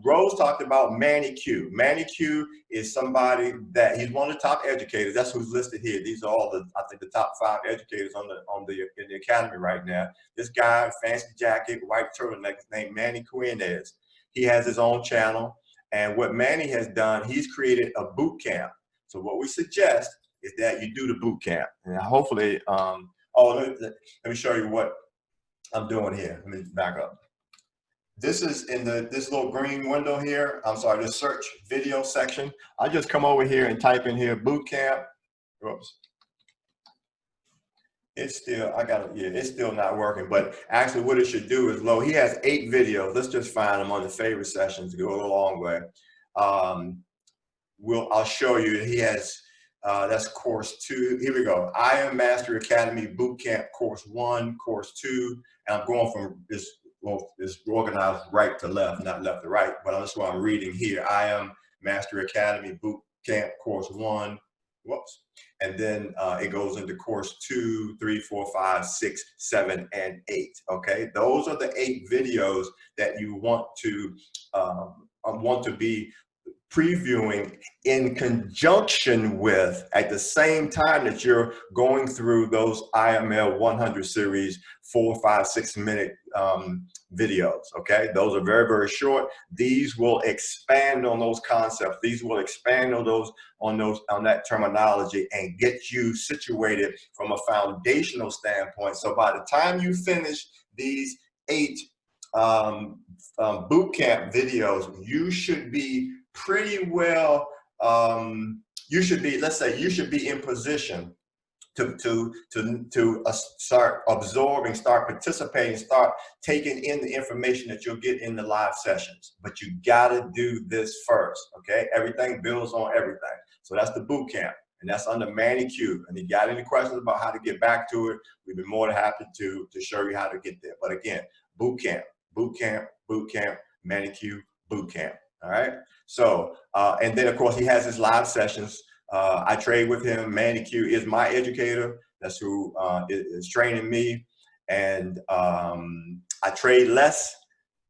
Rose talked about Manny Q. Manny Q is somebody that he's one of the top educators. That's who's listed here. These are all I think the top 5 educators in the academy right now. This guy, fancy jacket, white turtleneck, named Manny Quinez. He has his own channel, and what Manny has done, he's created a boot camp. So what we suggest is that you do the boot camp, and hopefully, let me show you what I'm doing here. Let me back up. This is in this little green window here. I'm sorry, the search video section. I just come over here and type in here boot camp. Oops. It's still, it's still not working, but actually what it should do is load. He has 8 videos. Let's just find them on the favorite sessions to go a long way. I'll show you. He has, that's course 2. Here we go. I Am Mastery Academy Boot Camp course 1, course 2. And I'm going from this, well, it's organized right to left, not left to right, but that's what I'm reading here. I Am Mastery Academy Boot Camp course 1. Whoops. And then it goes into course 2, 3, 4, 5, 6, 7, and 8. Okay, those are the 8 videos that you want to be previewing in conjunction with, at the same time that you're going through those IML 100 series, 4, 5, 6 minute videos. Okay, those are very, very short. These will expand on those concepts. These will expand on that terminology and get you situated from a foundational standpoint. So by the time you finish these 8 boot camp videos, you should be pretty well, let's say you should be in position to start absorbing, start participating, start taking in the information that you'll get in the live sessions. But you gotta do this first, okay? Everything builds on everything. So that's the boot camp, and that's under Manny Q. And if you got any questions about how to get back to it, we'd be more than happy to show you how to get there. But again, boot camp, Manny Q, boot camp. All right. So, and then of course he has his live sessions. I trade with him. Manny Q is my educator. That's who is training me. And I trade less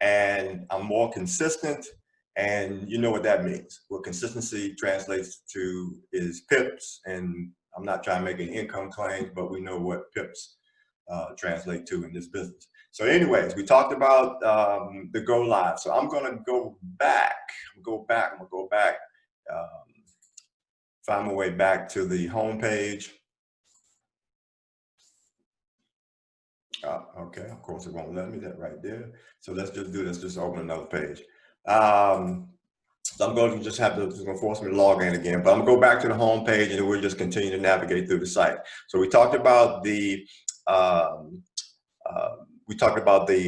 and I'm more consistent. And you know what that means. What consistency translates to is pips. And I'm not trying to make an income claim, but we know what pips translate to in this business. So anyways, we talked about the go live. So I'm gonna go back, find my way back to the home page. Okay, of course it won't let me, that right there. So let's just do this, just open another page. So I'm going to just have to, it's going to force me to log in again, but I'm going to go back to the home page and we'll just continue to navigate through the site. So we talked about the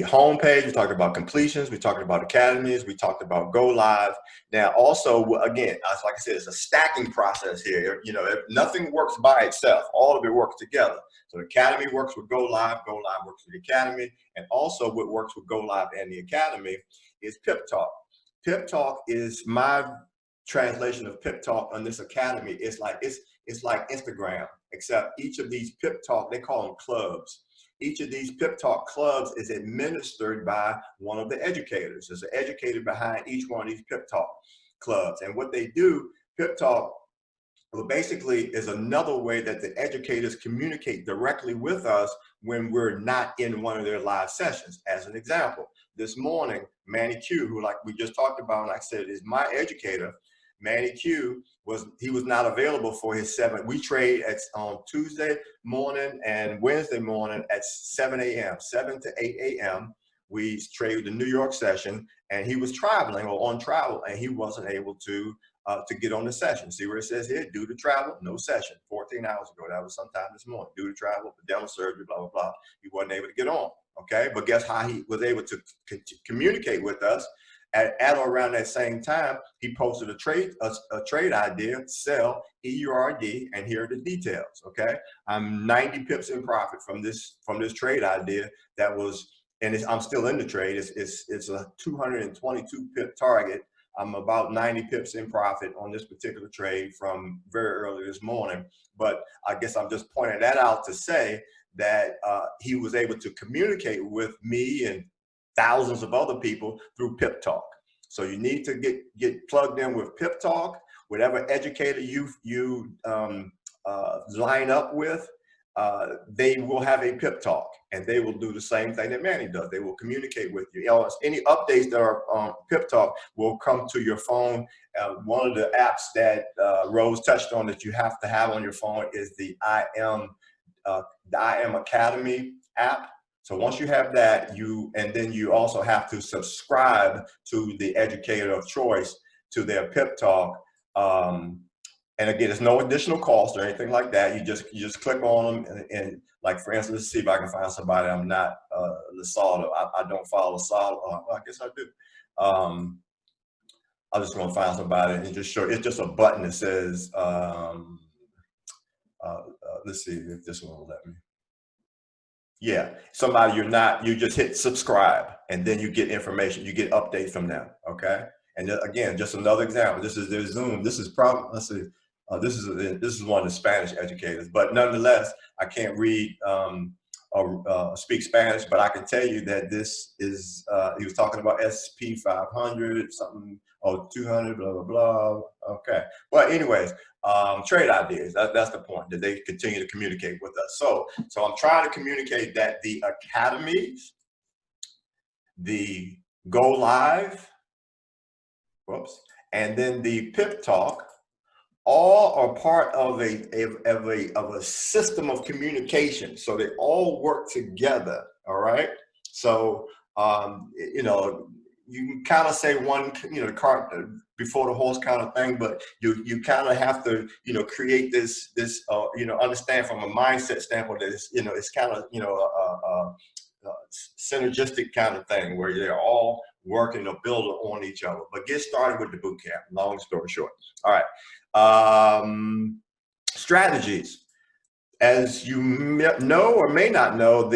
home page, we talked about completions, we talked about academies, we talked about go live. Now also, again, like I said, it's a stacking process here. You know, nothing works by itself, all of it works together. So the academy works with go live works with the academy, and also what works with go live and the academy is Pip Talk. Pip Talk is my translation of Pip Talk on this academy. It's like Instagram, except each of these Pip Talk, they call them clubs. Each of these Pip Talk clubs is administered by one of the educators. There's an educator behind each one of these Pip Talk clubs. And what they do, Pip Talk, well, basically is another way that the educators communicate directly with us when we're not in one of their live sessions. As an example, this morning, Manny Q, who like we just talked about, and like I said, is my educator. Manny Q was not available for his 7. We trade on Tuesday morning and Wednesday morning at 7 a.m., 7 to 8 a.m. We trade the New York session, and he was traveling or on travel, and he wasn't able to get on the session. See where it says here, due to travel, no session. 14 hours ago, that was sometime this morning. Due to travel, for dental surgery, blah, blah, blah. He wasn't able to get on, okay? But guess how he was able to communicate with us? At or around that same time, he posted a trade idea, sell, EURD, and here are the details, okay? I'm 90 pips in profit from this trade idea that was, and I'm still in the trade. It's a 222 pip target. I'm about 90 pips in profit on this particular trade from very early this morning. But I guess I'm just pointing that out to say that he was able to communicate with me and thousands of other people through Pip Talk. So you need to get plugged in with Pip Talk. Whatever educator you line up with, they will have a Pip Talk, and they will do the same thing that Manny does. They will communicate with you. Any updates that are on Pip Talk will come to your phone. One of the apps that Rose touched on that you have to have on your phone is the IM Academy app. So once you have that, and then you also have to subscribe to the educator of choice to their Pip Talk. And again, there's no additional cost or anything like that. You just click on them, and like for instance, let's see if I can find somebody. I'm not Lasaldo. I don't follow Lasaldo. Well, I guess I do. I'm just gonna find somebody and just show. It's just a button that says. Let's see if this one will let me. Yeah, somebody you just hit subscribe, and then you get information. You get updates from them. Okay. And again, just another example. This is their Zoom. This is probably, let's see. This is one of the Spanish educators, but nonetheless, I can't read speak Spanish, but I can tell you that this is, he was talking about SP 500, something, oh, 200, blah, blah, blah. Okay. But anyways, trade ideas, that's the point, that they continue to communicate with us. So I'm trying to communicate that the academies, the Go Live, whoops, and then the Pip Talk, all are part of a system of communication. So they all work together. All right. So you know, you can kind of say one, you know, the cart before the horse kind of thing, but you kind of have to, you know, create this you know, understand from a mindset standpoint that it's, you know, it's kind of, you know, synergistic kind of thing where they're all working to build on each other. But get started with the boot camp. Long story short. All right. Strategies, as you know or may not know,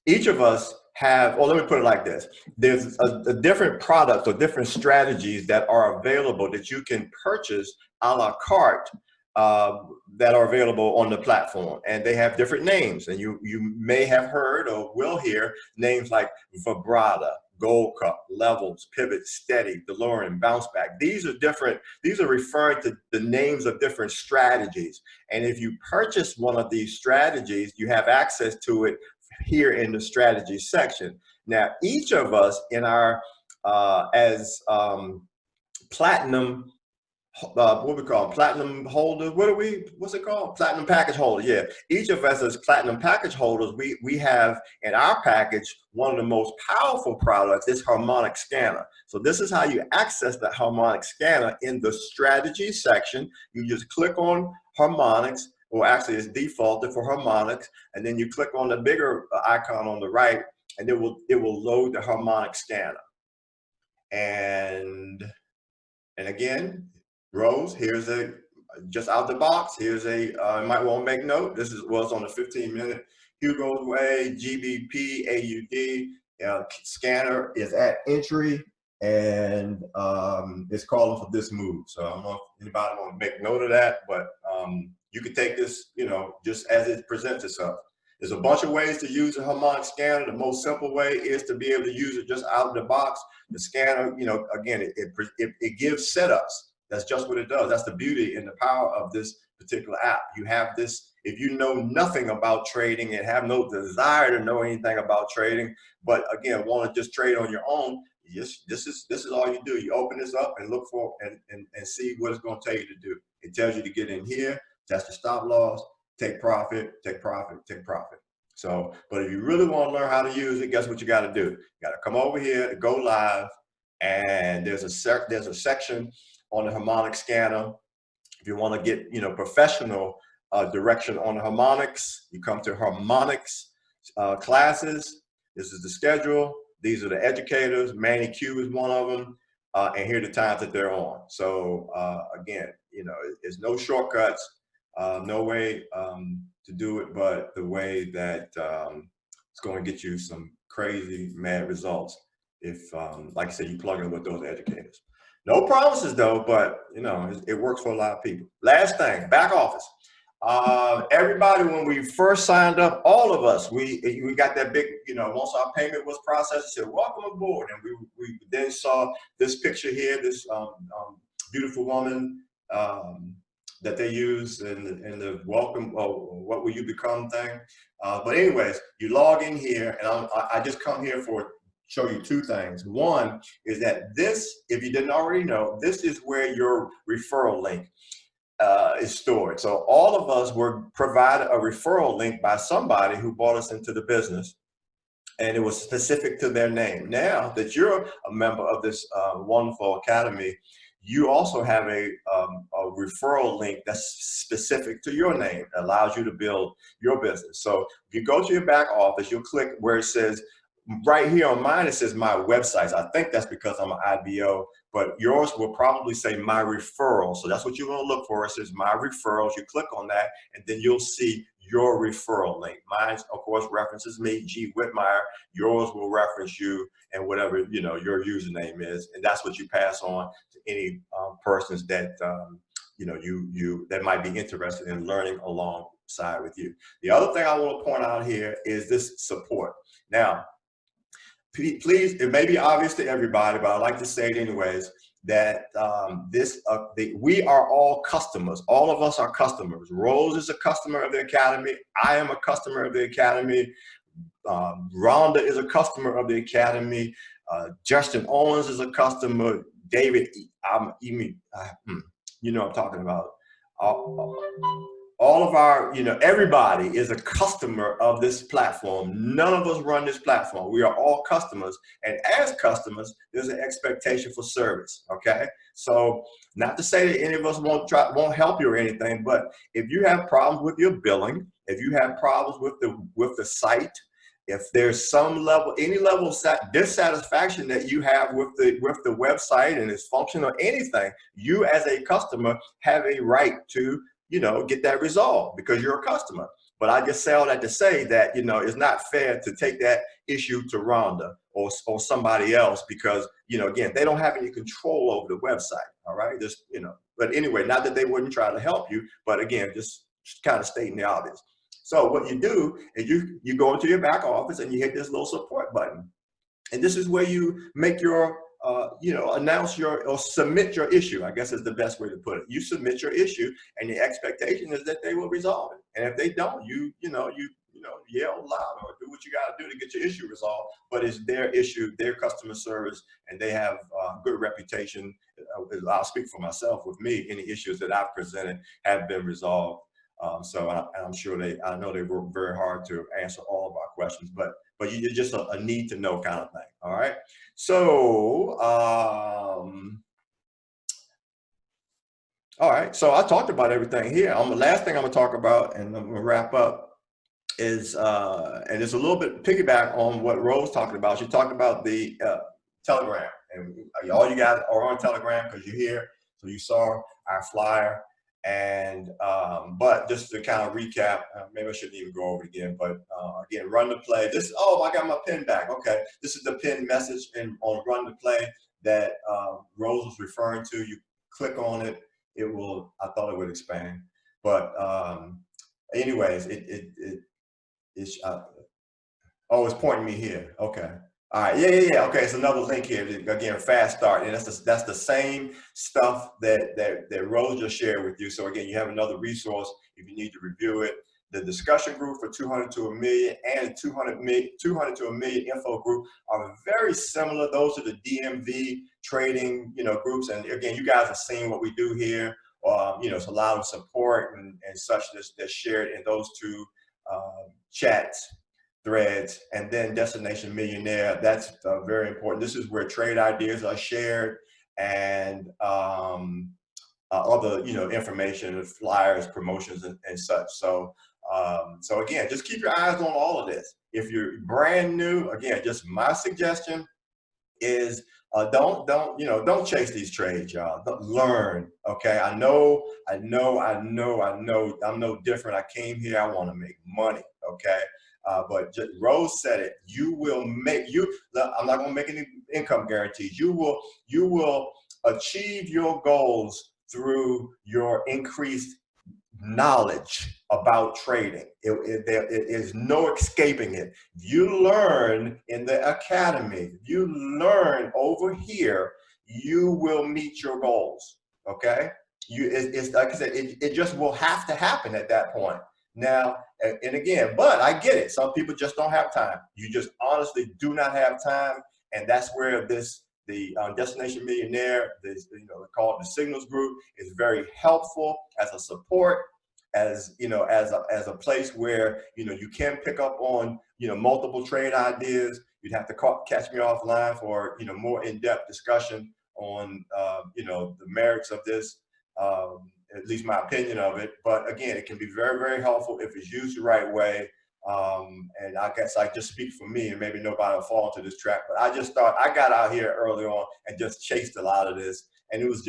each of us have, or let me put it like this, there's a different product or different strategies that are available that you can purchase a la carte, that are available on the platform, and they have different names, and you may have heard or will hear names like Vibrata, Gold Cup, Levels, Pivot, Steady, DeLorean, Bounce Back. These are different, these are referring to the names of different strategies. And if you purchase one of these strategies, you have access to it here in the strategy section. Now, each of us in our, as platinum, what we call platinum holders, what's it called? Platinum package holder, yeah. Each of us as platinum package holders, we have in our package, one of the most powerful products is Harmonic Scanner. So this is how you access the Harmonic Scanner in the strategy section. You just click on Harmonics, or actually it's defaulted for Harmonics, and then you click on the bigger icon on the right, and it will load the Harmonic Scanner. And again, Rose, here's a, just out the box, here's a, you might want to make note, this was on the 15-minute Hugo's Way, GBP, AUD, scanner is at entry, and it's calling for this move. So I don't know if anybody want to make note of that, but you can take this, you know, just as it presents itself. There's a bunch of ways to use a Harmonic Scanner. The most simple way is to be able to use it just out of the box. The scanner, you know, again, it gives setups. That's just what it does. That's the beauty and the power of this particular app. You have this, if you know nothing about trading and have no desire to know anything about trading, but again, want to just trade on your own, this is all you do. You open this up and look for and see what it's going to tell you to do. It tells you to get in here, test the stop loss, take profit, take profit, take profit. So, but if you really want to learn how to use it, guess what you got to do? You got to come over here to Go Live, and there's a section on the Harmonic Scanner. If you want to get, you know, professional direction on the harmonics, you come to harmonics classes. This is the schedule. These are the educators. Manny Q is one of them, and here are the times that they're on. So again, you know, there's no shortcuts, no way to do it, but the way that it's going to get you some crazy mad results if, like I said, you plug in with those educators. No promises though, but you know, it works for a lot of people. Last thing, back office. Everybody, when we first signed up, all of us, we got that big, you know, once our payment was processed, it said, welcome aboard. And we then saw this picture here, this beautiful woman that they use in the welcome, what will you become thing. But anyways, you log in here, and I just come here for show you two things. One is that this, if you didn't already know, this is where your referral link is stored. So all of us were provided a referral link by somebody who brought us into the business, and it was specific to their name. Now that you're a member of this wonderful academy, you also have a referral link that's specific to your name, that allows you to build your business. So if you go to your back office, you'll click where it says, right here on mine, it says my websites. I think that's because I'm an IBO, but yours will probably say my referral. So that's what you're going to look for. It says my referrals. You click on that, and then you'll see your referral link. Mine, of course, references me, G. Whitmire. Yours will reference you and whatever, you know, your username is, and that's what you pass on to any persons that you know, that might be interested in learning alongside with you. The other thing I want to point out here is this support. Now, please, it may be obvious to everybody, but I like to say it anyways, that we are all customers. All of us are customers. Rose is a customer of the Academy. I am a customer of the Academy. Rhonda is a customer of the Academy. Justin Owens is a customer. David, you know what I'm talking about. All of our, you know, everybody is a customer of this platform. None of us run this platform. We are all customers. And as customers, there's an expectation for service, okay? So not to say that any of us won't help you or anything, but if you have problems with your billing, if you have problems with the site, if there's any level of dissatisfaction that you have with the website and its function or anything, you as a customer have a right to, you know, get that resolved because you're a customer. But I just say all that to say that, you know, it's not fair to take that issue to Rhonda or somebody else because, you know, again, they don't have any control over the website. All right. Just, you know, but anyway, not that they wouldn't try to help you, but again, just kind of stating the obvious. So what you do is you go into your back office and you hit this little support button. And this is where you make your, you know, announce or submit your issue, I guess is the best way to put it. You submit your issue and the expectation is that they will resolve it. And if they don't, you yell loud or do what you got to do to get your issue resolved. But it's their issue, their customer service, and they have a good reputation. I'll speak for myself. With me, any issues that I've presented have been resolved. So I'm sure I know they work very hard to answer all of our questions, but you're just a need to know kind of thing. All right. So, all right. So I talked about everything here. The last thing I'm gonna talk about, and I'm gonna wrap up, is and it's a little bit piggyback on what Rose talked about. She talked about the Telegram, and all you guys are on Telegram because you're here, so you saw our flyer. And but just to kind of recap, maybe I shouldn't even go over it again, but again, Run to Play. I got my pin back. Okay, this is the pin message on Run to Play that Rose was referring to. You click on it, it will. I thought it would expand, but anyways, it's pointing me here. Okay. All right, yeah. Okay, it's another link here. Again, fast start, and that's the same stuff that Rose just shared with you. So again, you have another resource if you need to review it. The discussion group for 200 to a million and 200 to a million info group are very similar. Those are the DMV trading, you know, groups. And again, you guys have seen what we do here. You know, it's a lot of support and such that's shared in those two chats. Threads, and then Destination Millionaire. That's very important. This is where trade ideas are shared and other, you know, information, flyers, promotions, and such. So, so again, just keep your eyes on all of this. If you're brand new, again, just my suggestion is don't chase these trades, y'all. Learn, okay? I know. I'm no different. I came here. I want to make money, okay? But Rose said it. I'm not going to make any income guarantees. You will achieve your goals through your increased knowledge about trading. There is no escaping it. You learn in the Academy. You learn over here. You will meet your goals. Okay. It's like I said. It just will have to happen at that point. Now, and again, but I get it. Some people just don't have time. You just honestly do not have time. And that's where the Destination Millionaire, called the Signals Group, is very helpful as a support, as a place where, you can pick up on, multiple trade ideas. You'd have to catch me offline for, more in-depth discussion on, the merits of this. At least my opinion of it. But again, it can be very, very helpful if it's used the right way. And I guess I just speak for me, and maybe nobody will fall into this trap. But I just thought I got out here early on and just chased a lot of this, and it was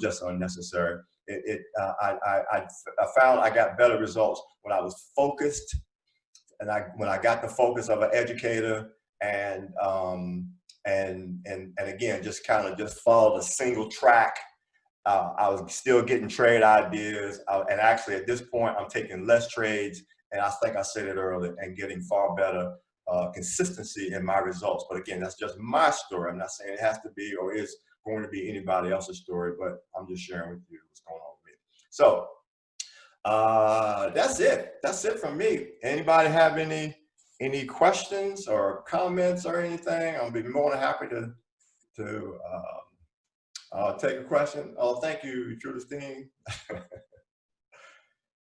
just unnecessary. I found I got better results when I was focused, and when I got the focus of an educator, and again, just kind of just followed a single track. I was still getting trade ideas. And actually at this point, I'm taking less trades. And I think I said it earlier, and getting far better consistency in my results. But again, that's just my story. I'm not saying it has to be or is going to be anybody else's story, but I'm just sharing with you what's going on with me. So that's it. That's it from me. Anybody have any questions or comments or anything? I'll be more than happy to take a question. Oh, thank you, Trudestein.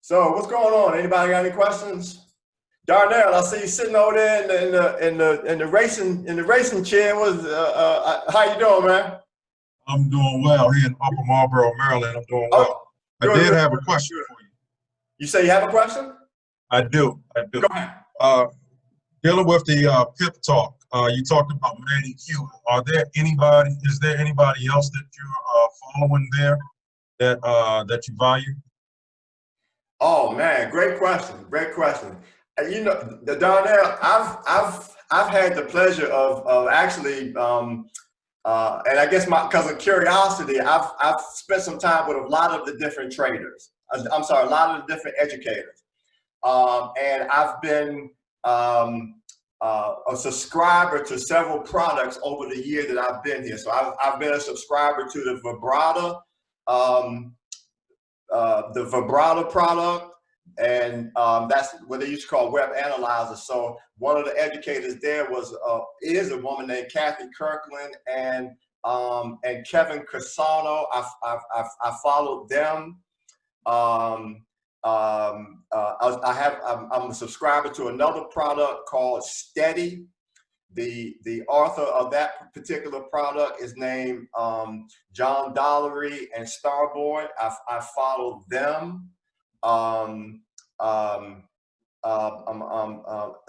So what's going on? Anybody got any questions? Darnell, I see you sitting over there in the racing chair. How you doing, man? I'm doing well here in Upper Marlboro, Maryland. I'm doing well. Good, I did good, have a good, question good. for you. You say you have a question? I do. Go ahead. Dealing with the PIP talk, you talked about Manny Q. Is there anybody else that you're following there that you value? Oh man, great question. Great question. And you know, Darnell, I've had the pleasure of actually, and I guess because of curiosity, I've spent some time with a lot of the different traders. I'm sorry, a lot of the different educators, and I've been a subscriber to several products over the year that I've been here. So I've been a subscriber to the Vibrata. The Vibrata product, and that's what they used to call web analyzer. So one of the educators there is a woman named Kathy Kirkland and Kevin Casano. I followed them. I'm a subscriber to another product called Steady. The author of that particular product is named John Dollery and Starboy. I followed them.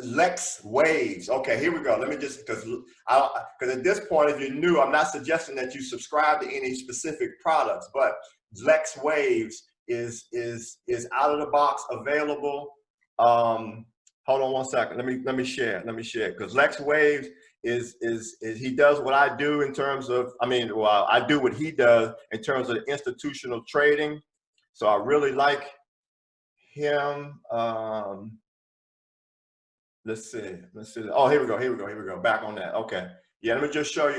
Lex Waves. Okay, here we go. Let me just because at this point, if you're new, I'm not suggesting that you subscribe to any specific products, but Lex Waves is out of the box available. Hold on one second. Let me share because Lex Waves is he does what I do in terms of I do what he does in terms of institutional trading. So I really like him. Let's see. Oh, here we go. Back on that. Okay. Yeah, let me show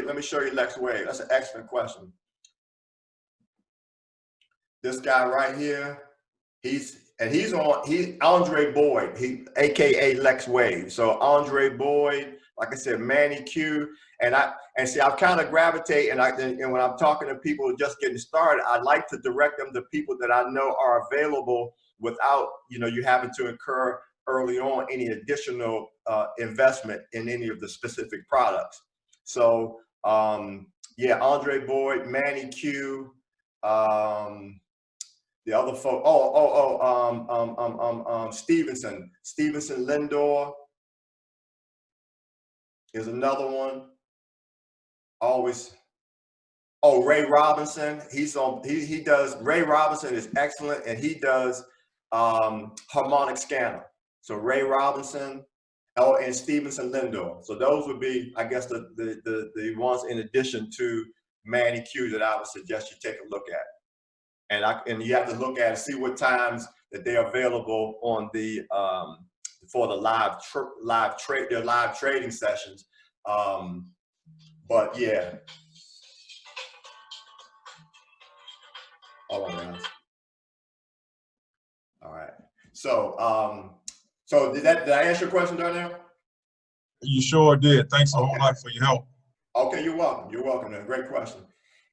you Lex Waves. That's an excellent question. This guy right here, he's Andre Boyd, AKA Lex Wave. So Andre Boyd, like I said, Manny Q, and see, I've kind of gravitate, and when I'm talking to people just getting started, I like to direct them to people that I know are available without you having to incur early on any additional investment in any of the specific products. So yeah, Andre Boyd, Manny Q. The other folk, Stevenson Lindor is another one. Always. Oh, Ray Robinson. Ray Robinson is excellent, and he does harmonic scanner. So Ray Robinson, and Stevenson Lindor. So those would be, I guess, the ones in addition to Manny Q that I would suggest you take a look at. And you have to look at and see what times that they're available on the for the live trading sessions. But yeah. Hold on, guys. All right. So so did I answer your question, Darnell? You sure did. Thanks a whole lot for your help. Okay, you're welcome. You're welcome. Great question.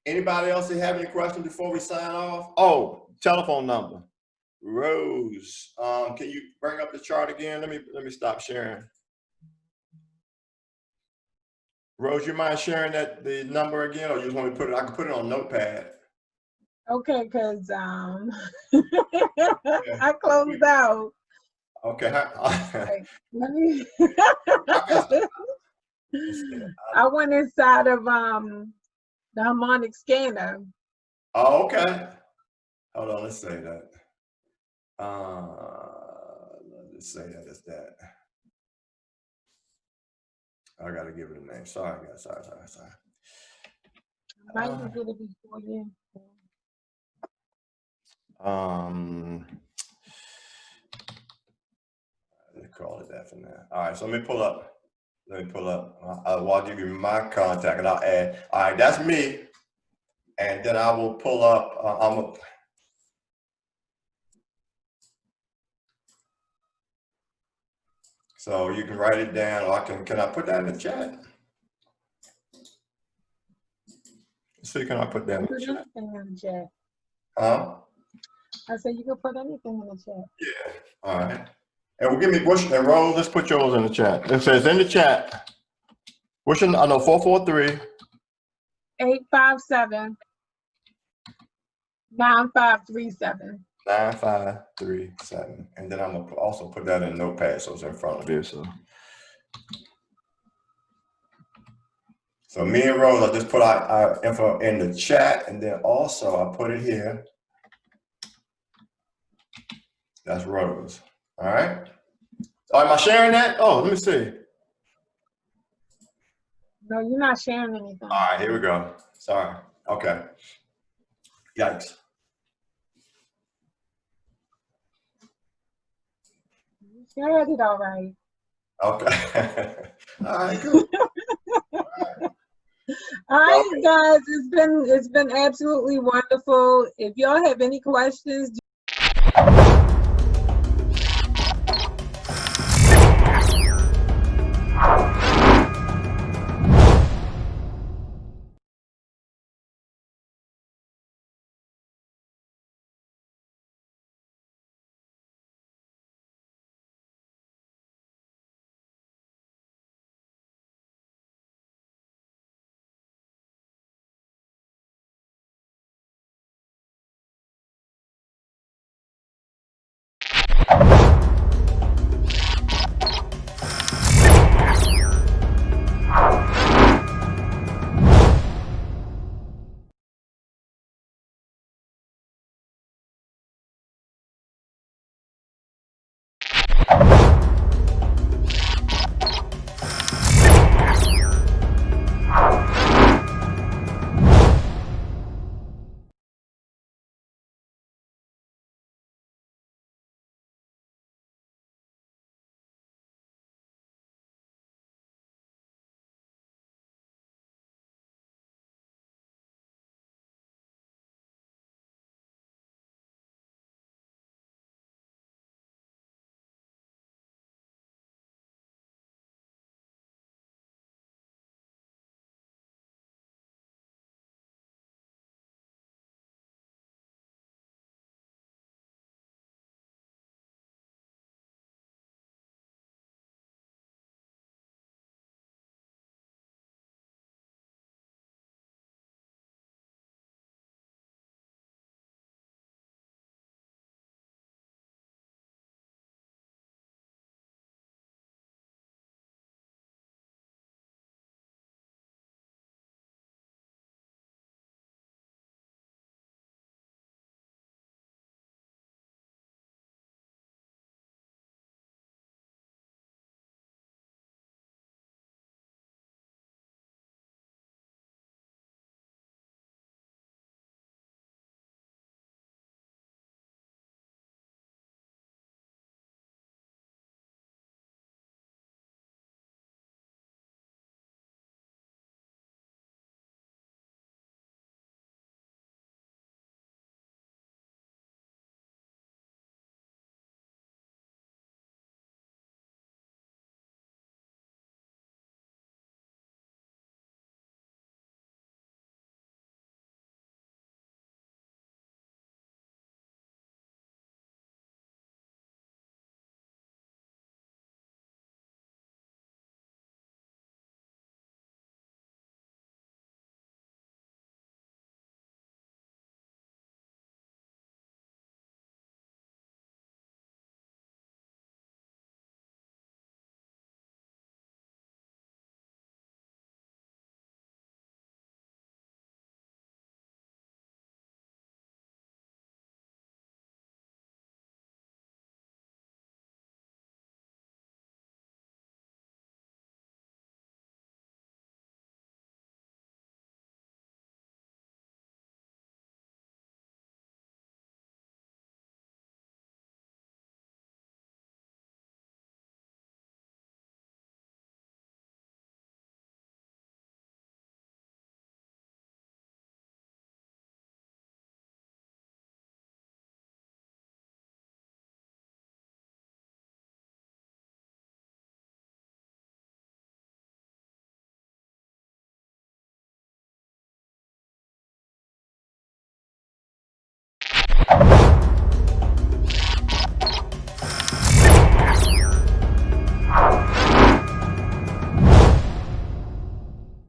Anybody else that have any questions before we sign off? Oh, telephone number. Rose, can you bring up the chart again? Let me stop sharing. Rose, you mind sharing the number again, or you just want me to put it? I can put it on Notepad. Okay, because I closed out. Okay. Let me. I went inside of the harmonic scanner. Oh, okay. Hold on, let's say that. Let's say that it's that. I gotta give it a name. Sorry, guys. Sorry. Might be good before you. Let's call it that for now. All right, so let me pull up. I'll give you my contact and I'll add. All right, that's me. And then I will pull up. So you can write it down, or can I put that in the chat? So can I put that in the Put chat? anything in the chat. Huh? I said you can put anything in the chat. Yeah. All right. And we'll give me Bush and Rose. Let's put yours in the chat. It says in the chat. Bush and 443. 857-9537. 9537. And then I'm gonna also put that in Notepad so it's in front of you. So me and Rose, I just put our info in the chat, and then also I put it here. That's Rose. All right. Oh, am I sharing that? Oh, let me see. No, you're not sharing anything. All right, here we go. Sorry. Okay. Yikes. You shared it all right. Okay. All right, good. All right, guys, it's been absolutely wonderful. If y'all have any questions,